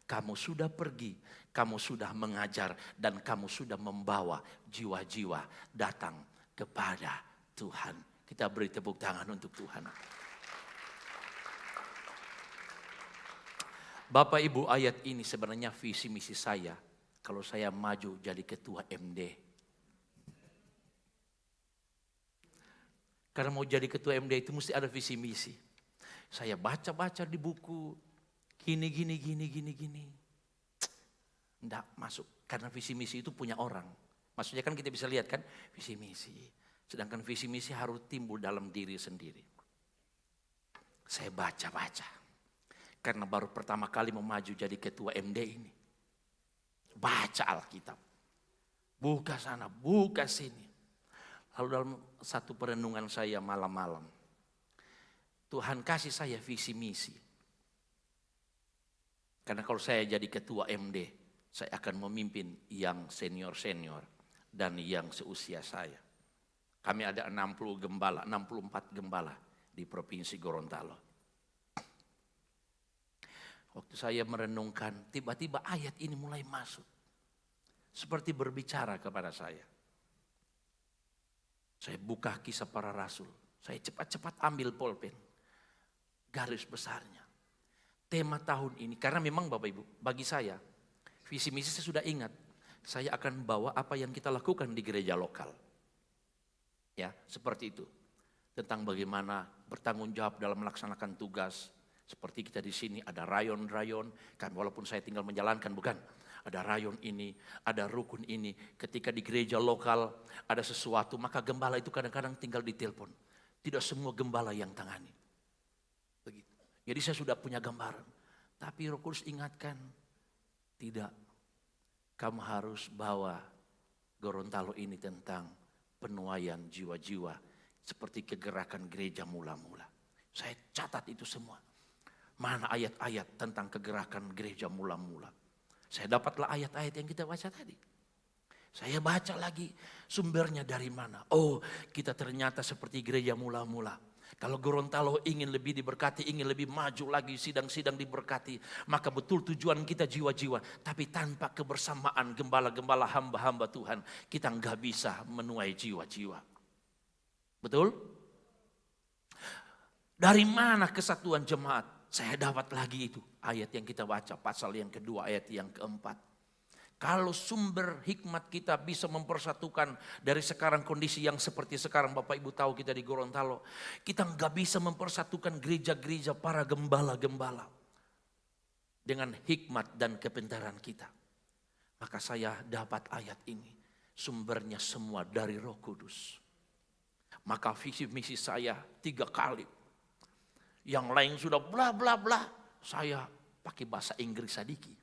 Kamu sudah pergi, kamu sudah mengajar, dan kamu sudah membawa jiwa-jiwa datang kepada Tuhan. Kita beri tepuk tangan untuk Tuhan. Bapak Ibu, ayat ini sebenarnya visi misi saya. Kalau saya maju jadi ketua MD. Karena mau jadi ketua MD itu mesti ada visi misi. Saya baca-baca di buku. Gini. Enggak masuk. Karena visi misi itu punya orang. Maksudnya kan kita bisa lihat kan visi misi. Sedangkan visi misi harus timbul dalam diri sendiri. Saya baca-baca. Karena baru pertama kali mau maju jadi ketua MD ini. Baca Alkitab. Buka sana, buka sini. Lalu dalam satu perenungan saya malam-malam. Tuhan kasih saya visi misi. Karena kalau saya jadi ketua MD, saya akan memimpin yang senior-senior dan yang seusia saya. Kami ada 64 gembala di Provinsi Gorontalo. Waktu saya merenungkan, tiba-tiba ayat ini mulai masuk. Seperti berbicara kepada saya. Saya buka Kisah Para Rasul. Saya cepat-cepat ambil pulpen. Garis besarnya. Tema tahun ini, karena memang Bapak Ibu, bagi saya, visi misi saya sudah ingat. Saya akan bawa apa yang kita lakukan di gereja lokal. Ya, seperti itu. Tentang bagaimana bertanggung jawab dalam melaksanakan tugas. Seperti kita di sini ada rayon-rayon, kan walaupun saya tinggal menjalankan, bukan. Ada rayon ini, ada rukun ini. Ketika di gereja lokal ada sesuatu, maka gembala itu kadang-kadang tinggal ditelepon. Tidak semua gembala yang tangani. Begitu. Jadi saya sudah punya gambaran. Tapi Roh Kudus ingatkan, tidak. Kamu harus bawa Gorontalo ini tentang penuaian jiwa-jiwa. Seperti kegerakan gereja mula-mula. Saya catat itu semua. Mana ayat-ayat tentang kegerakan gereja mula-mula. Saya dapatlah ayat-ayat yang kita baca tadi. Saya baca lagi sumbernya dari mana. Oh, kita ternyata seperti gereja mula-mula. Kalau Gorontalo ingin lebih diberkati, ingin lebih maju lagi, sidang-sidang diberkati. Maka betul tujuan kita jiwa-jiwa. Tapi tanpa kebersamaan gembala-gembala hamba-hamba Tuhan, kita nggak bisa menuai jiwa-jiwa. Betul? Dari mana kesatuan jemaat? Saya dapat lagi itu ayat yang kita baca, pasal yang kedua, ayat yang keempat. Kalau sumber hikmat kita bisa mempersatukan dari sekarang kondisi yang seperti sekarang, Bapak Ibu tahu kita di Gorontalo, kita nggak bisa mempersatukan gereja-gereja para gembala-gembala dengan hikmat dan kepintaran kita. Maka saya dapat ayat ini, sumbernya semua dari Roh Kudus. Maka visi misi saya 3 kali. Yang lain sudah bla bla bla. Saya pakai bahasa Inggris sedikit.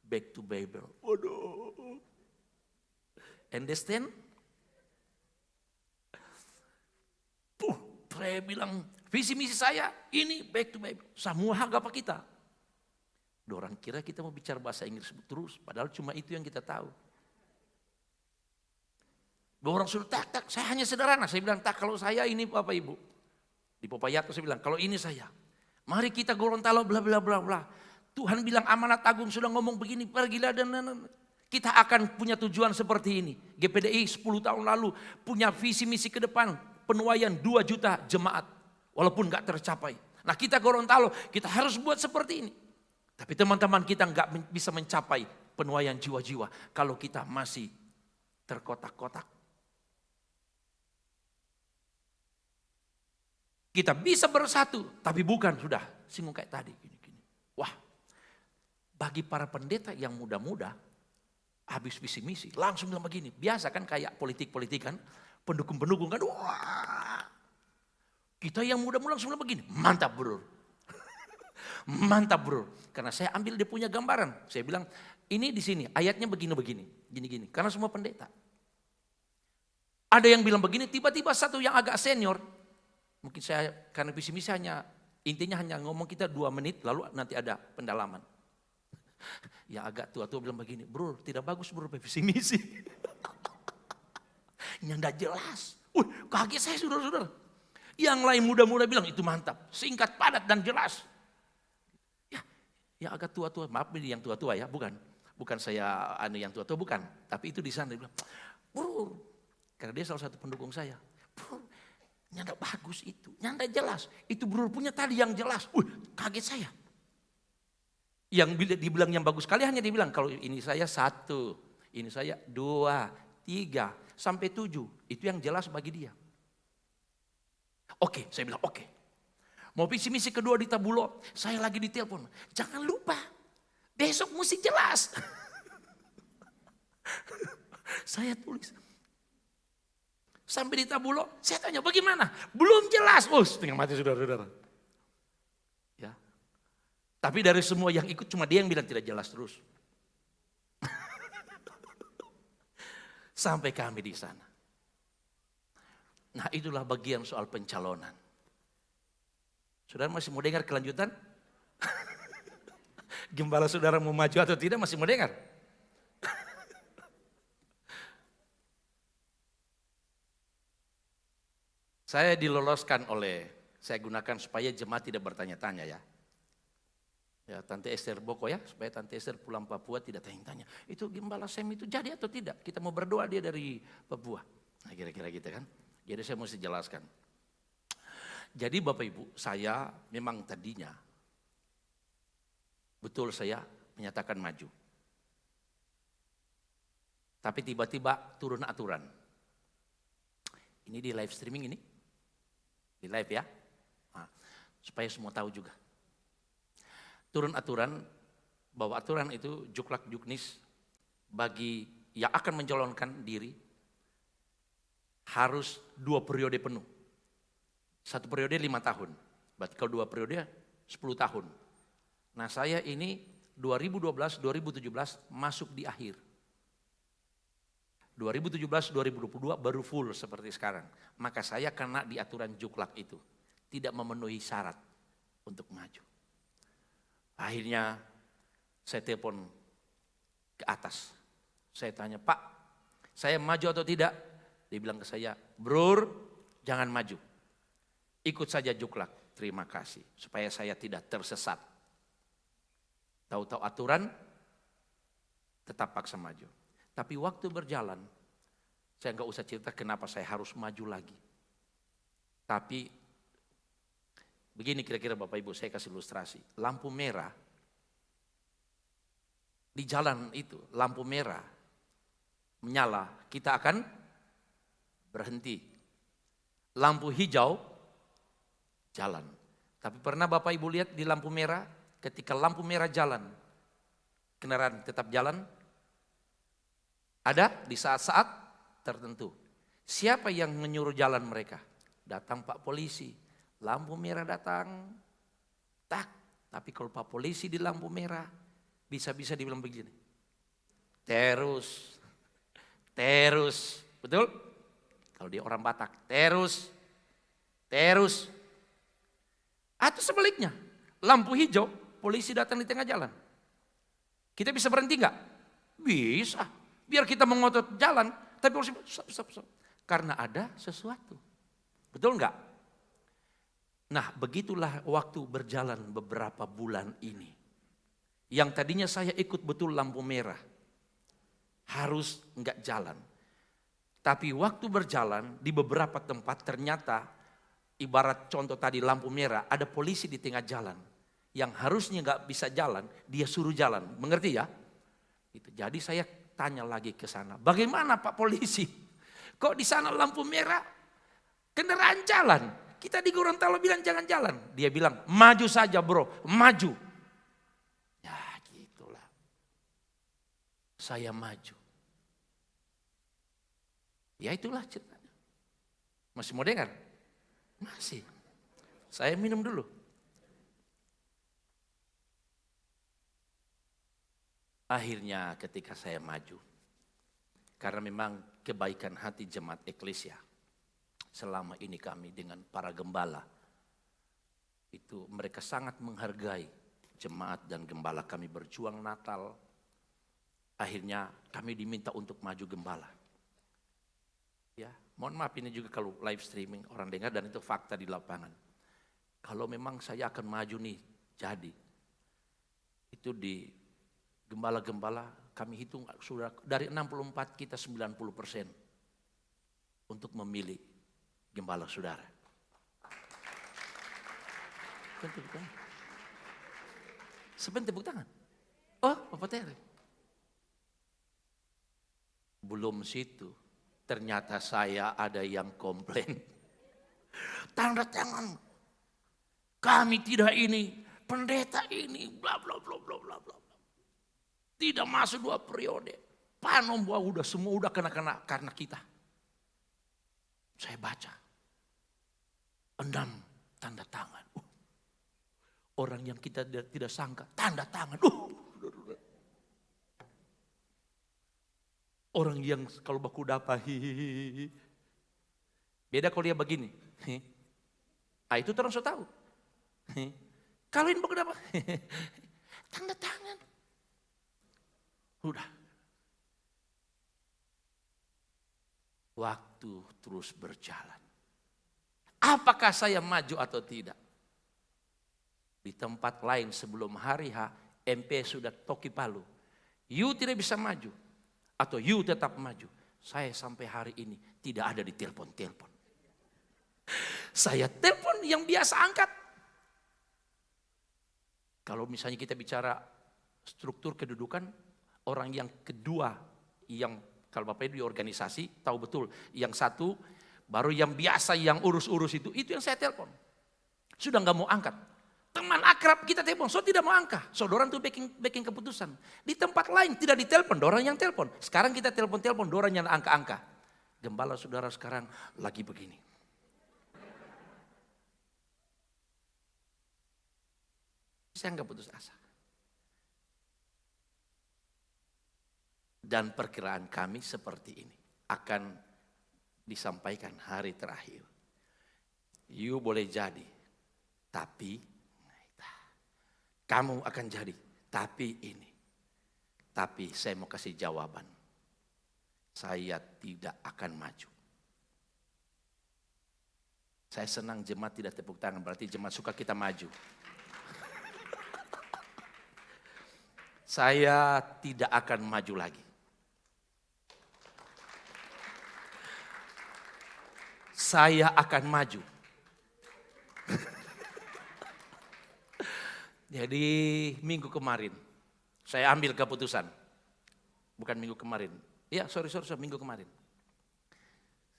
Back to Bible. Waduh. Understand? Saya bilang visi misi saya ini back to Bible. Semua agama kita. Orang kira kita mau bicara bahasa Inggris terus. Padahal cuma itu yang kita tahu. Orang suruh tak, saya hanya sederhana. Saya bilang tak, kalau saya ini Bapak Ibu. Di Popayato saya bilang, kalau ini saya. Mari kita Gorontalo bla bla bla bla. Tuhan bilang amanat agung sudah ngomong begini, pergilah dan kita akan punya tujuan seperti ini. GPDI 10 tahun lalu punya visi misi ke depan, penuaian 2 juta jemaat. Walaupun gak tercapai. Nah kita Gorontalo, kita harus buat seperti ini. Tapi teman-teman kita gak bisa mencapai penuaian jiwa-jiwa kalau kita masih terkotak-kotak. Kita bisa bersatu, tapi bukan sudah singgung kayak tadi. Gini. Wah, bagi para pendeta yang muda-muda, habis visi misi, langsung bilang begini. Biasa kan kayak politik-politikan, pendukung-pendukung kan, wah. Kita yang muda-muda langsung bilang begini, mantap bro. Mantap bro. Karena saya ambil dia punya gambaran. Saya bilang, ini di sini ayatnya begini-begini, gini-gini. Karena semua pendeta. Ada yang bilang begini, tiba-tiba satu yang agak senior, mungkin saya karena visi misi intinya hanya ngomong kita 2 menit lalu nanti ada pendalaman. Ya agak tua-tua bilang begini, bro tidak bagus bro visi misi. Yang enggak jelas. Kaget saya saudara-saudara. Yang lain muda-muda bilang itu mantap, singkat, padat dan jelas. Ya agak tua-tua, maaf ini yang tua-tua ya, bukan saya yang tua-tua bukan, tapi itu di sana dia bilang, bro, karena dia salah satu pendukung saya, bro. Nyanda bagus itu, nyanda jelas. Itu bro punya tadi yang jelas. Kaget saya. Yang dibilang yang bagus sekali hanya dibilang kalau ini saya 1, ini saya 2, 3, sampai 7. Itu yang jelas bagi dia. Oke, saya bilang oke. Mau visi misi kedua di Tabulo, saya lagi ditelepon. Jangan lupa, besok mesti jelas. Saya tulis. Sampai di Tabulo, saya tanya bagaimana? Belum jelas. Setengah mati saudara-saudara. Ya. Tapi dari semua yang ikut cuma dia yang bilang tidak jelas terus. Sampai kami di sana. Nah itulah bagian soal pencalonan. Saudara masih mau dengar kelanjutan? Gembala saudara mau maju atau tidak masih mau dengar? Saya diloloskan saya gunakan supaya jemaat tidak bertanya-tanya ya. Ya, Tante Esther Boko ya, supaya Tante Esther pulang Papua tidak tanya-tanya. Itu Gembala Sam itu jadi atau tidak? Kita mau berdoa dia dari Papua. Nah kira-kira gitu kan. Jadi saya mesti jelaskan. Jadi Bapak Ibu, saya memang tadinya betul saya menyatakan maju. Tapi tiba-tiba turun aturan. Ini di live streaming ini. Di live ya. Nah, supaya semua tahu juga. Turun aturan bahwa aturan itu juklak juknis bagi yang akan mencalonkan diri harus 2 periode penuh. 1 periode 5 tahun. Berarti kalau 2 periode 10 tahun. Nah saya ini 2012-2017 masuk di akhir. 2017-2022 baru full seperti sekarang. Maka saya kena di aturan juklak itu. Tidak memenuhi syarat untuk maju. Akhirnya saya telepon ke atas. Saya tanya, Pak, saya maju atau tidak? Dia bilang ke saya, Bror, jangan maju. Ikut saja juklak, terima kasih. Supaya saya tidak tersesat. Tahu-tahu aturan, tetap paksa maju. Tapi waktu berjalan, saya nggak usah cerita kenapa saya harus maju lagi. Tapi begini kira-kira Bapak Ibu, saya kasih ilustrasi. Lampu merah, di jalan itu lampu merah menyala, kita akan berhenti. Lampu hijau, jalan. Tapi pernah Bapak Ibu lihat di lampu merah, ketika lampu merah jalan, kendaraan tetap jalan? Ada di saat-saat tertentu. Siapa yang menyuruh jalan mereka? Datang Pak Polisi. Lampu merah datang, tak. Tapi kalau Pak Polisi di lampu merah, bisa-bisa dibilang begini. Terus, betul? Kalau dia orang Batak, terus. Atau sebaliknya, lampu hijau, polisi datang di tengah jalan. Kita bisa berhenti nggak? Bisa. Biar kita mengotot jalan, tapi polisi stop. Karena ada sesuatu. Betul nggak? Nah begitulah waktu berjalan beberapa bulan ini. Yang tadinya saya ikut betul lampu merah. Harus nggak jalan. Tapi waktu berjalan di beberapa tempat ternyata ibarat contoh tadi lampu merah ada polisi di tengah jalan. Yang harusnya nggak bisa jalan dia suruh jalan. Mengerti ya? Jadi saya tanya lagi ke sana. Bagaimana Pak Polisi? Kok di sana lampu merah kendaraan jalan? Kita di Gorontalo bilang jangan jalan. Dia bilang maju saja bro, maju. Ya gitulah. Saya maju. Ya itulah ceritanya. Masih mau dengar? Masih. Saya minum dulu. Akhirnya ketika saya maju. Karena memang kebaikan hati jemaat eklesia. Selama ini kami dengan para gembala. Itu mereka sangat menghargai jemaat dan gembala kami berjuang Natal. Akhirnya kami diminta untuk maju gembala. Ya, mohon maaf ini juga kalau live streaming orang dengar dan itu fakta di lapangan. Kalau memang saya akan maju nih, jadi. Itu di gembala-gembala kami hitung sudah dari 64 kita 90% untuk memilih gembala saudara. Tepuk tangan. Sebentar tepuk tangan. Oh, Bapak Terry. Belum situ. Ternyata saya ada yang komplain. Tanda tangan. Kami tidak ini. Pendeta ini. Bla bla bla bla bla bla. Tidak masuk 2 periode. Panom udah semua udah kena karena kita. Saya baca. 6 tanda tangan. Orang yang kita tidak sangka tanda tangan. Orang yang kalau baku dapat beda kalau dia begini. Itu terus tahu. Kalau ini baku dapat tanda tangan. Udah. Waktu terus berjalan. Apakah saya maju atau tidak? Di tempat lain sebelum hari H, MP sudah toki palu. You tidak bisa maju. Atau you tetap maju. Saya sampai hari ini tidak ada di telepon-telepon. Saya telepon yang biasa angkat. Kalau misalnya kita bicara struktur kedudukan, orang yang kedua, yang kalau Bapak Ibu di organisasi tahu betul, yang satu baru yang biasa yang urus-urus itu yang saya telepon. Sudah nggak mau angkat. Teman akrab kita telepon, so tidak mau angkat. So dorang tuh baking keputusan. Di tempat lain tidak ditelepon, dorang yang telepon. Sekarang kita telepon, dorang yang angka-angka. Gembala saudara sekarang lagi begini. Saya nggak putus asa. Dan perkiraan kami seperti ini. Akan disampaikan hari terakhir. You boleh jadi, tapi kamu akan jadi, tapi ini. Tapi saya mau kasih jawaban. Saya tidak akan maju. Saya senang jemaat tidak tepuk tangan, berarti jemaat suka kita maju. Saya tidak akan maju lagi. Saya akan maju. Jadi minggu kemarin saya ambil keputusan. Bukan minggu kemarin. Ya sorry, minggu kemarin.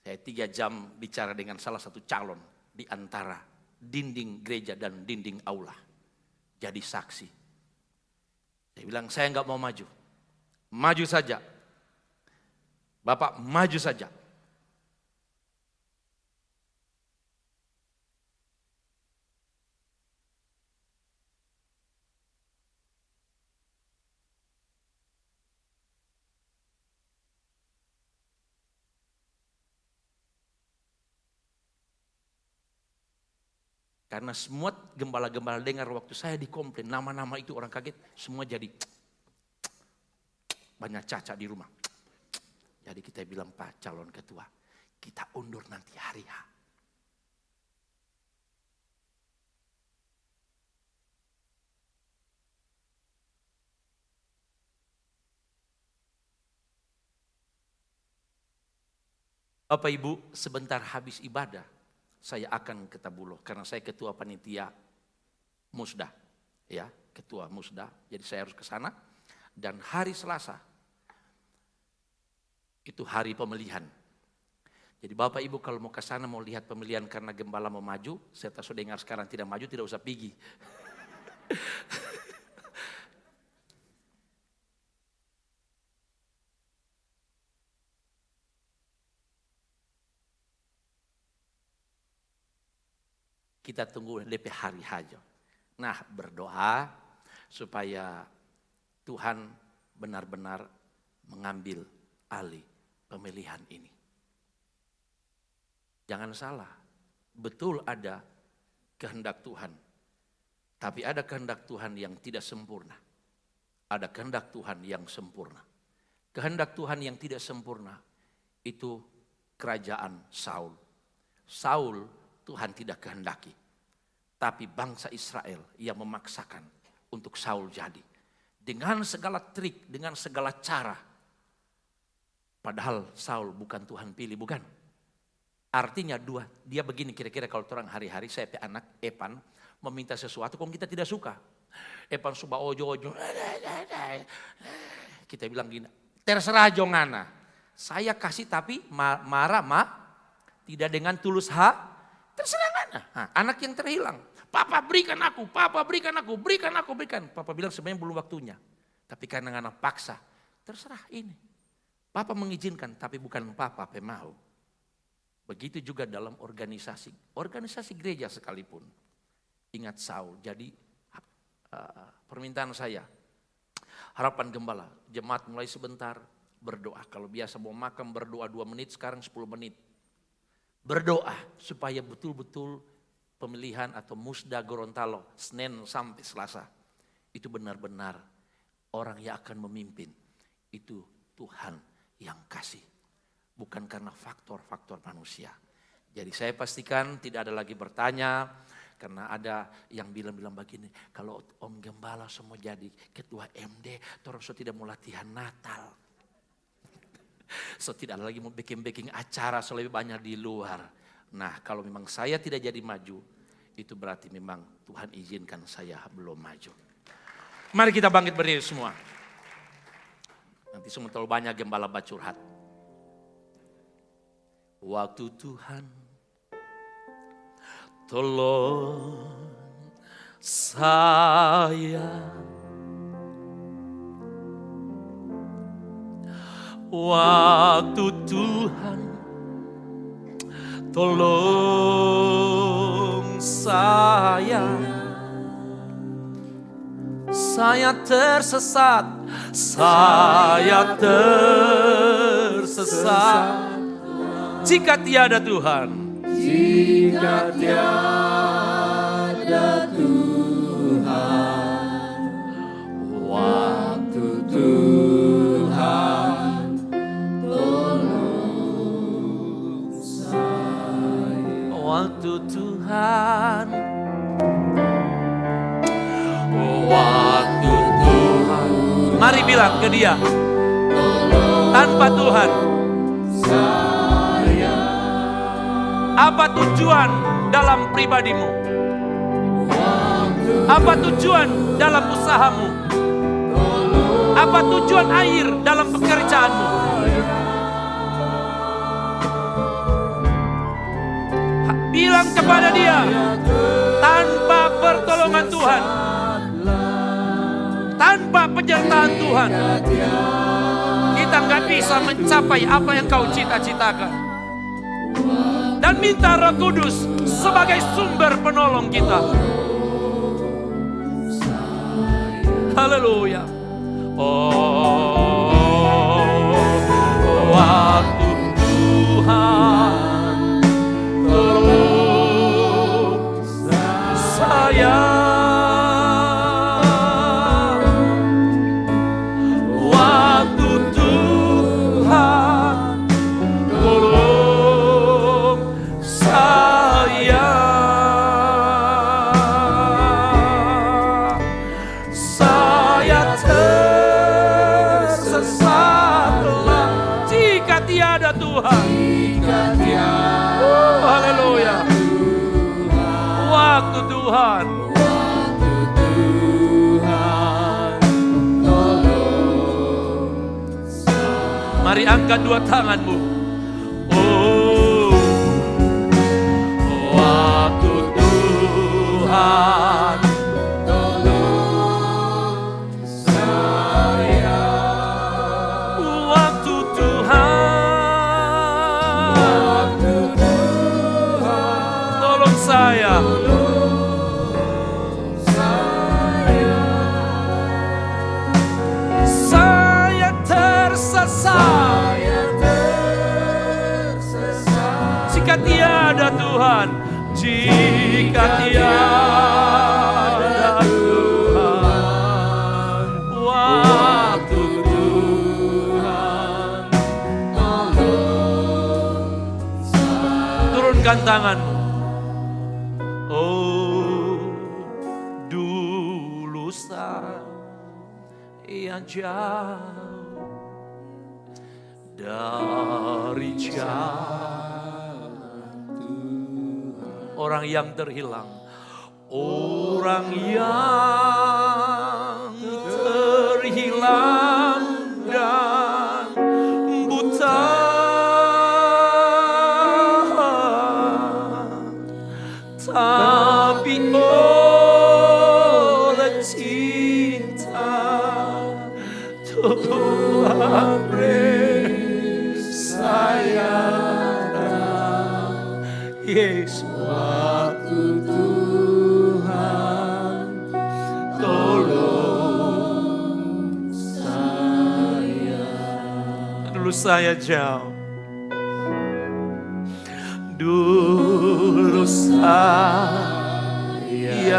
Saya 3 jam bicara dengan salah satu calon di antara dinding gereja dan dinding aula. Jadi saksi. Saya bilang saya nggak mau maju. Maju saja. Bapak maju saja. Karena semua gembala-gembala dengar waktu saya dikomplain, nama-nama itu orang kaget, semua jadi banyak cacat di rumah. Jadi kita bilang, Pak calon ketua, kita undur nanti hari H. Bapak Ibu, sebentar habis ibadah, saya akan ke Tabulo karena saya ketua panitia Musda, ya ketua Musda. Jadi saya harus ke sana. Dan hari Selasa itu hari pemilihan. Jadi Bapak Ibu kalau mau ke sana mau lihat pemilihan karena gembala mau maju, serta sudah dengar sekarang tidak maju tidak usah pergi. Kita tunggu lebih hari aja. Nah berdoa supaya Tuhan benar-benar mengambil alih pemilihan ini. Jangan salah, betul ada kehendak Tuhan. Tapi ada kehendak Tuhan yang tidak sempurna. Ada kehendak Tuhan yang sempurna. Kehendak Tuhan yang tidak sempurna itu kerajaan Saul. Saul Tuhan tidak kehendaki. Tapi bangsa Israel yang memaksakan untuk Saul jadi. Dengan segala trik, dengan segala cara. Padahal Saul bukan Tuhan pilih, bukan. Artinya dia begini kira-kira kalau orang hari-hari saya anak Epan meminta sesuatu kok kita tidak suka. Epan suka ojo-ojo. Kita bilang gini, terserah jongana. Saya kasih tapi marah tidak dengan tulus terserah ngana. Anak yang terhilang. Papa berikan aku, berikan. Papa bilang sebenarnya belum waktunya. Tapi karena anak paksa, terserah ini. Papa mengizinkan tapi bukan papa mau. Begitu juga dalam organisasi gereja sekalipun. Ingat Saul, jadi permintaan saya, harapan gembala, jemaat mulai sebentar berdoa. Kalau biasa mau makan berdoa 2 menit, sekarang 10 menit. Berdoa supaya betul-betul pemilihan atau Musda Gorontalo, Senin sampai Selasa, itu benar-benar orang yang akan memimpin. Itu Tuhan yang kasih. Bukan karena faktor-faktor manusia. Jadi saya pastikan tidak ada lagi bertanya, Karena ada yang bilang begini, kalau Om Gembala semua jadi ketua MD, terus tidak mau latihan Natal. So tidak lagi mau bikin acara, so lebih banyak di luar. Nah kalau memang saya tidak jadi maju, itu berarti memang Tuhan izinkan saya belum maju. Mari kita bangkit berdiri semua. Nanti semua terlalu banyak gembala bacurhat. Waktu Tuhan tolong saya, waktu Tuhan tolong saya tersesat, saya tersesat. Jika tiada Tuhan, jika tiada Tuhan, waktu Tuhan tolong saya, waktu Tuhan, waktu Tuhan. Mari bilang ke dia, tanpa Tuhan apa tujuan dalam pribadimu? Apa tujuan dalam usahamu? Apa tujuan air dalam pekerjaanmu? Bilang kepada dia, tanpa pertolongan Tuhan, tanpa penyertaan Tuhan, kita nggak bisa mencapai apa yang kau cita-citakan. Dan minta Roh Kudus sebagai sumber penolong kita. Haleluya. Oh, waktu Tuhan tolong saya, waktu Tuhan tolong saya, saya tersesatlah jika tiada Tuhan. Oh, haleluya. Waktu Tuhan, mari angkat dua tanganmu. Oh, waktu Tuhan tolong saya, waktu Tuhan tolong saya, saya tersesat jika tiada Tuhan, jika tiada Tuhan, waktu Tuhan turunkan tanganmu. Oh, dulu saya jauh dari jalan Tuhan, orang yang terhilang, orang yang terhilang dan buta, tapi oleh cinta Tuhan beri saya datang. Yesus, waktu Tuhan tolong saya. Dulu saya jauh, dulu saya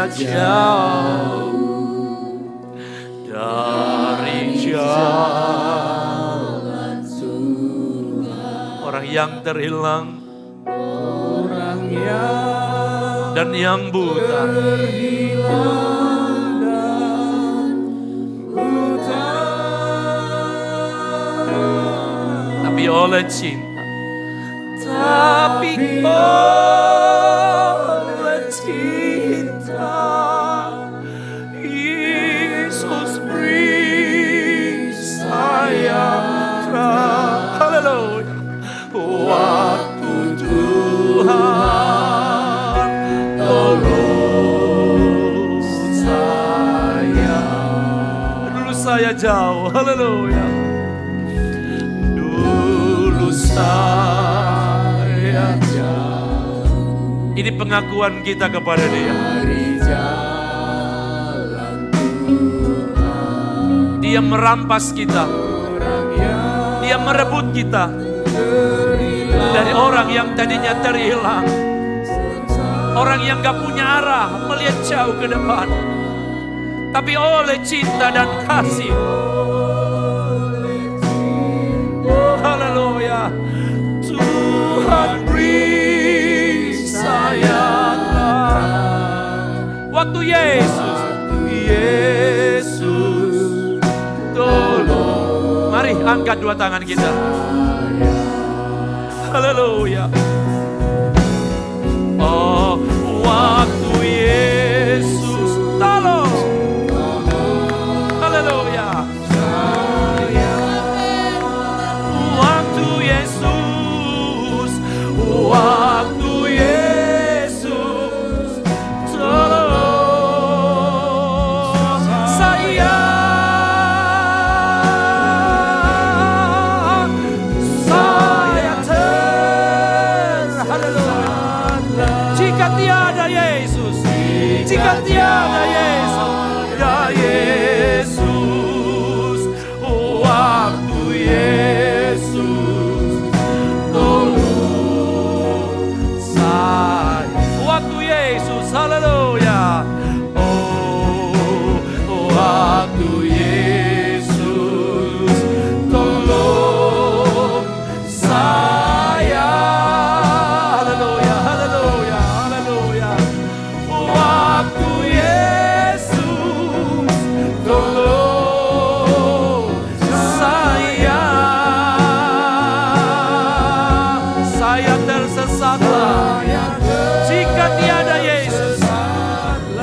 jauh dari jalan Tuhan, orang yang terhilang dan yang buta. Tapi oleh cinta, tapi oleh cinta, Yesus beri saya terang. Haleluya. Waktu Tuhan tolong saya. Dulu saya jauh, haleluya. Dulu saya jauh. Ini pengakuan kita kepada Dia. Dia merampas kita. Dia merebut kita dari orang yang tadinya terhilang. Orang yang gak punya arah, melihat jauh ke depan. Tapi oleh cinta dan kasih, haleluya, Tuhan beri saya terang. Waktu Yesus tolong. Mari angkat dua tangan kita. Haleluya. Oh, waktu Yesus tolong. Haleluya. Waktu Yesus tolong saya. Jika tiada Yesus, waktu Yesus tolong saya. Waktu Yesus, haleluya. Oh, waktu Yesus tolong saya. Haleluya, haleluya, haleluya. Waktu Yesus tolong saya. Saya tersesatlah jika tiada Yesus.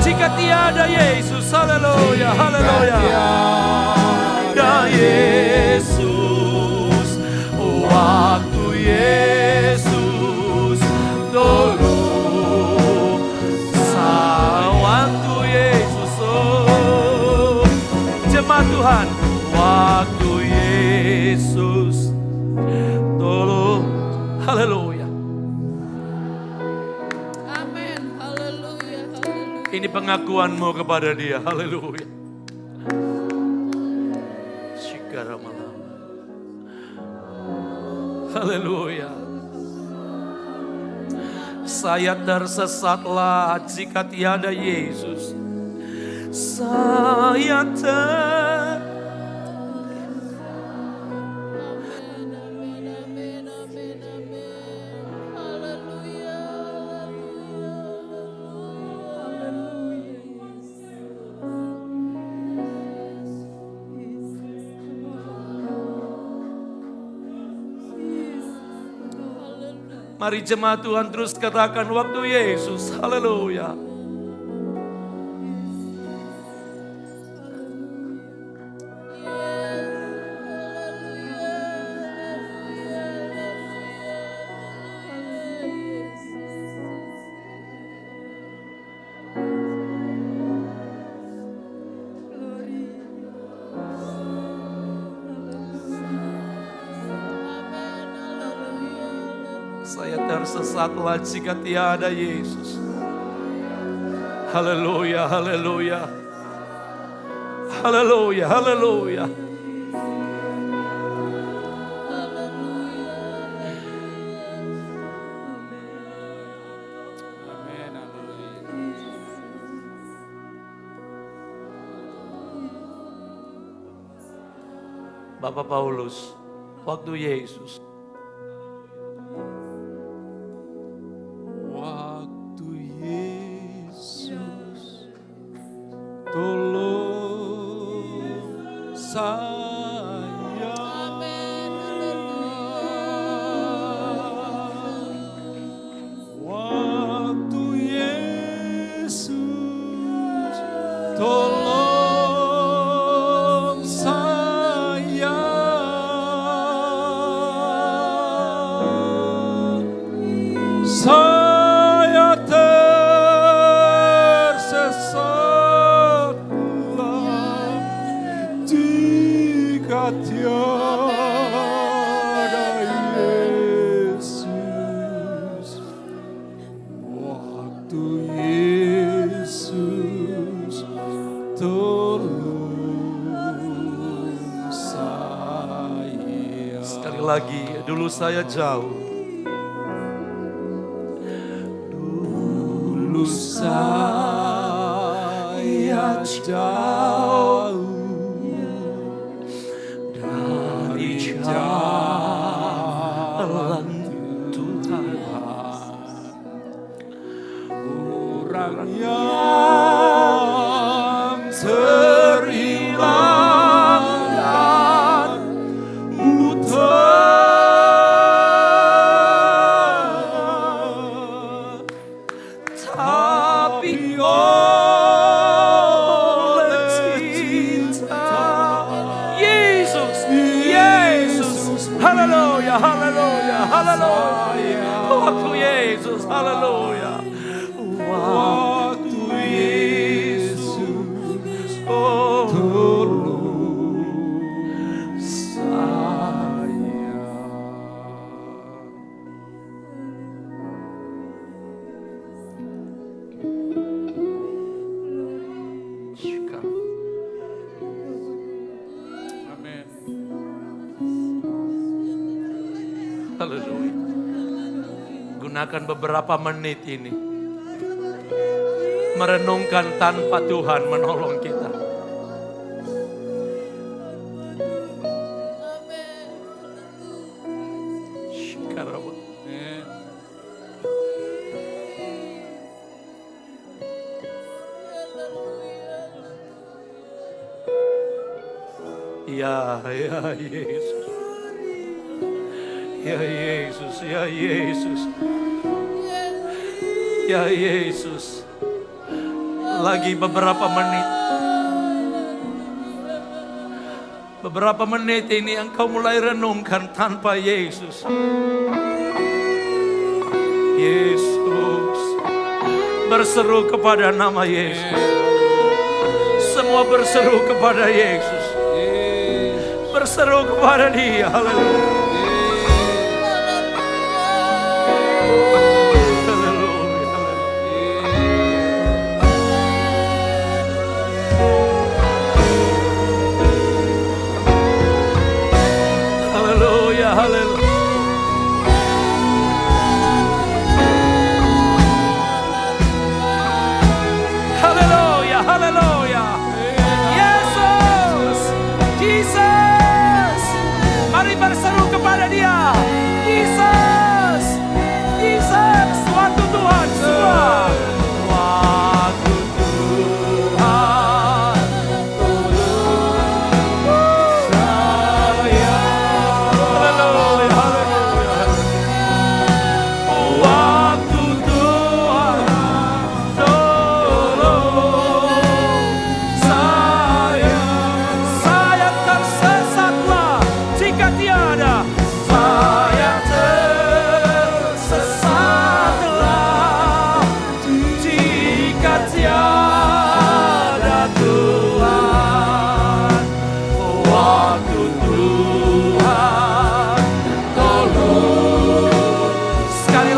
Jika tiada Yesus, haleluya, haleluya. Tiada Yesus, waktu Yesus tolong saya. Waktu Yesus, oh jemaat Tuhan, waktu Yesus tolong, haleluya. Amin. Haleluya. Haleluya. Ini pengakuanmu kepada Dia, haleluya. Shikaramalama. Haleluya. Saya tersesatlah jika tiada Yesus. Saya Mari jemaat Tuhan terus katakan waktu Yesus, haleluya. Saya tersesatlah jika tiada Yesus. Haleluya, haleluya. Haleluya, haleluya. Bapak Paulus, waktu Yesus. Waktu Yesus. saya. Waktu Yesus tolong saya, saya tersesat jika tiada Yesus. Waktu Yesus tolong saya. Sekali lagi, dulu saya jauh. Dulu saya jauh dari jalan Tuhan. Orang yang terhilang dan buta, tapi oleh cinta Yesus, Yesus, haleluya, haleluya, haleluya. Waktu Yesus, haleluya. waktu Yesus tolong saya. Amin. Haleluya. Gunakan beberapa menit ini merenungkan tanpa Tuhan menolong kita. Shikaraba. Ya Yesus. Ya Yesus, ya Yesus. Ya Yesus. Lagi beberapa menit. Beberapa menit ini engkau mulai renungkan tanpa Yesus. Yesus. Berseru kepada nama Yesus. Semua berseru kepada Yesus. Berseru kepada Dia. Haleluya. Berseru kepada Dia. Yesus, Yesus, waktu Tuhan semua. Waktu Tuhan tolong saya. Haleluya, haleluya. Waktu Tuhan tolong saya. Saya tersesatlah jika tiada. Saya tersesatlah jika tiada Tuhan. Waktu Tuhan tolong. Sekali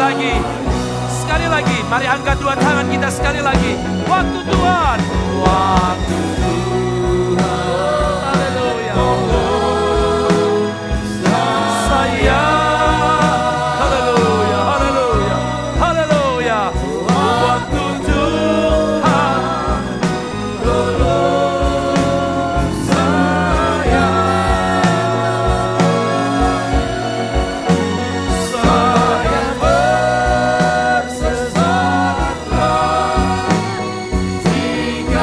lagi, mari angkat dua tangan kita sekali lagi. Waktu Tuhan, waktu Tuhan, haleluya. Saya, haleluya, haleluya, haleluya. Waktu Tuhan tolong saya. Saya tersesatlah jika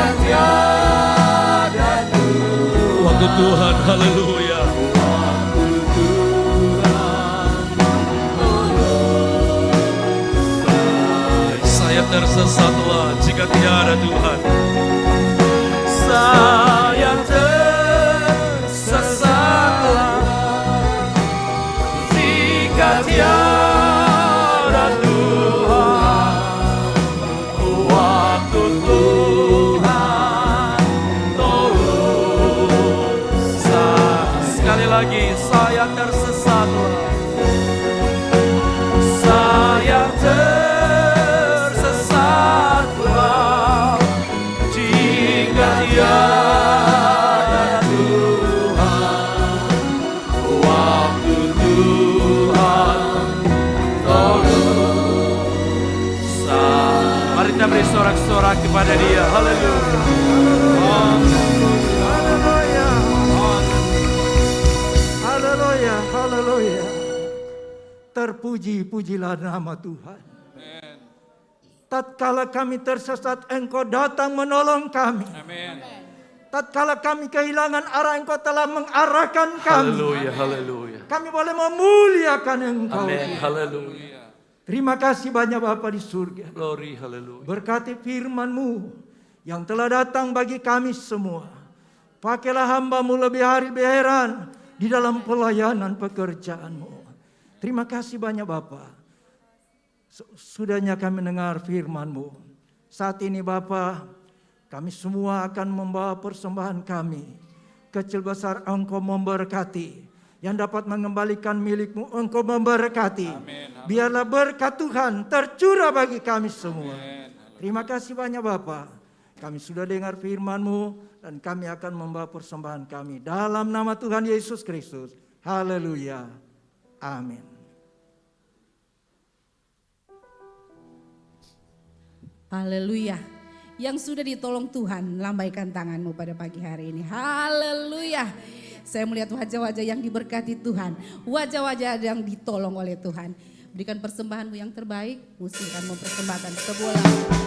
waktu Tuhan, haleluya. Saya tersesatlah jika tiada Tuhan. Saya tersesatlah jika tiada Tuhan. Waktu Tuhan turun. Sekali lagi, saya tersesatlah. Saya tersesatlah jika tiada Tuhan. Waktu Tuhan turun. Mari kita beri sorak-sorak kepada Dia. Haleluya. Haleluya. Haleluya. Haleluya. Terpuji-pujilah nama Tuhan. Tatkala kami tersesat, Engkau datang menolong kami. Tatkala kami kehilangan arah, Engkau telah mengarahkan kami. Haleluya, haleluya. Kami boleh memuliakan Engkau. Amin, haleluya. Terima kasih banyak Bapa di surga. Glory, haleluya. Berkati firman-Mu yang telah datang bagi kami semua. Pakailah hamba-Mu lebih hari lebih heran di dalam pelayanan pekerjaan-Mu. Terima kasih banyak Bapa. Sudahnya kami mendengar firman-Mu. Saat ini Bapa, kami semua akan membawa persembahan kami. Kecil besar Engkau memberkati. Yang dapat mengembalikan milik-Mu, Engkau memberkati. Biarlah berkat Tuhan tercurah bagi kami semua. Terima kasih banyak Bapa. Kami sudah dengar firman-Mu dan kami akan membawa persembahan kami. Dalam nama Tuhan Yesus Kristus. Haleluya. Amin. Haleluya. Yang sudah ditolong Tuhan, lambaikan tanganmu pada pagi hari ini. Haleluya. Saya melihat wajah-wajah yang diberkati Tuhan. Wajah-wajah yang ditolong oleh Tuhan. Berikan persembahanmu yang terbaik. Musikan mempersembahkan sebuah lagu.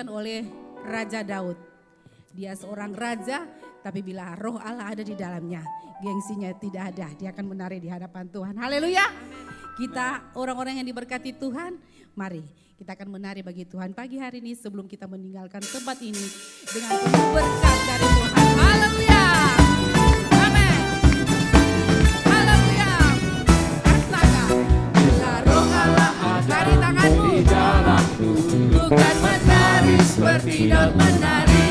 Oleh Raja Daud. Dia seorang raja, tapi bila roh Allah ada di dalamnya, gengsinya tidak ada. Dia akan menari di hadapan Tuhan. Haleluya. Kita orang-orang yang diberkati Tuhan, mari kita akan menari bagi Tuhan pagi hari ini sebelum kita meninggalkan tempat ini dengan penuh berkat dari Tuhan. Haleluya. Amin. Haleluya. Katakan, bila roh Allah ada di tanganmu, bukan menari seperti Daud menari.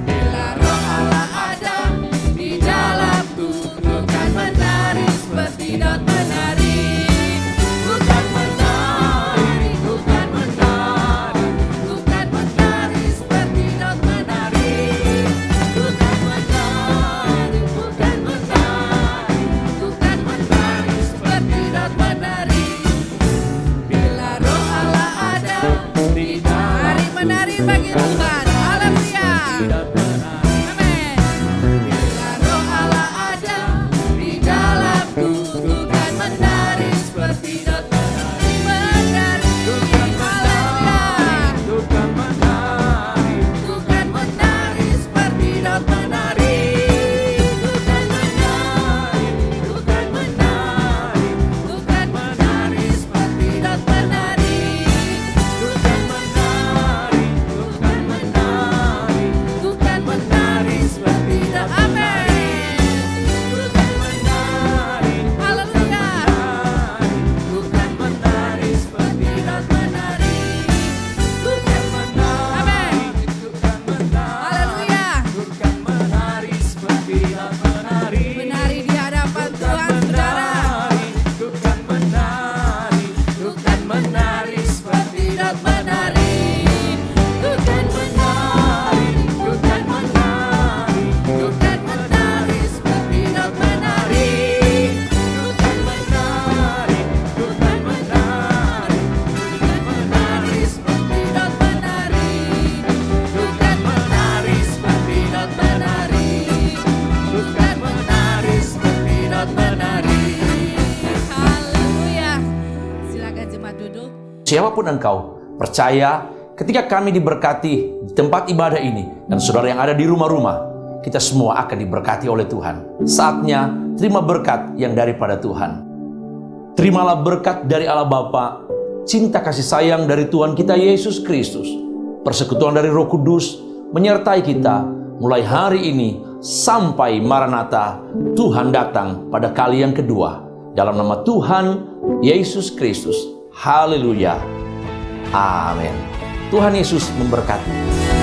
Bila roh Allah ada di dalamku, bukan menari seperti Daud menari. Bukan menari, bukan menari, bukan menari seperti Daud menari. Siapapun engkau, percaya ketika kami diberkati di tempat ibadah ini, dan saudara yang ada di rumah-rumah, kita semua akan diberkati oleh Tuhan. Saatnya terima berkat yang daripada Tuhan. Terimalah berkat dari Allah Bapa, cinta kasih sayang dari Tuhan kita Yesus Kristus, persekutuan dari Roh Kudus menyertai kita mulai hari ini sampai Maranatha, Tuhan datang pada kali yang kedua. Dalam nama Tuhan Yesus Kristus. Haleluya. Amin. Tuhan Yesus memberkati.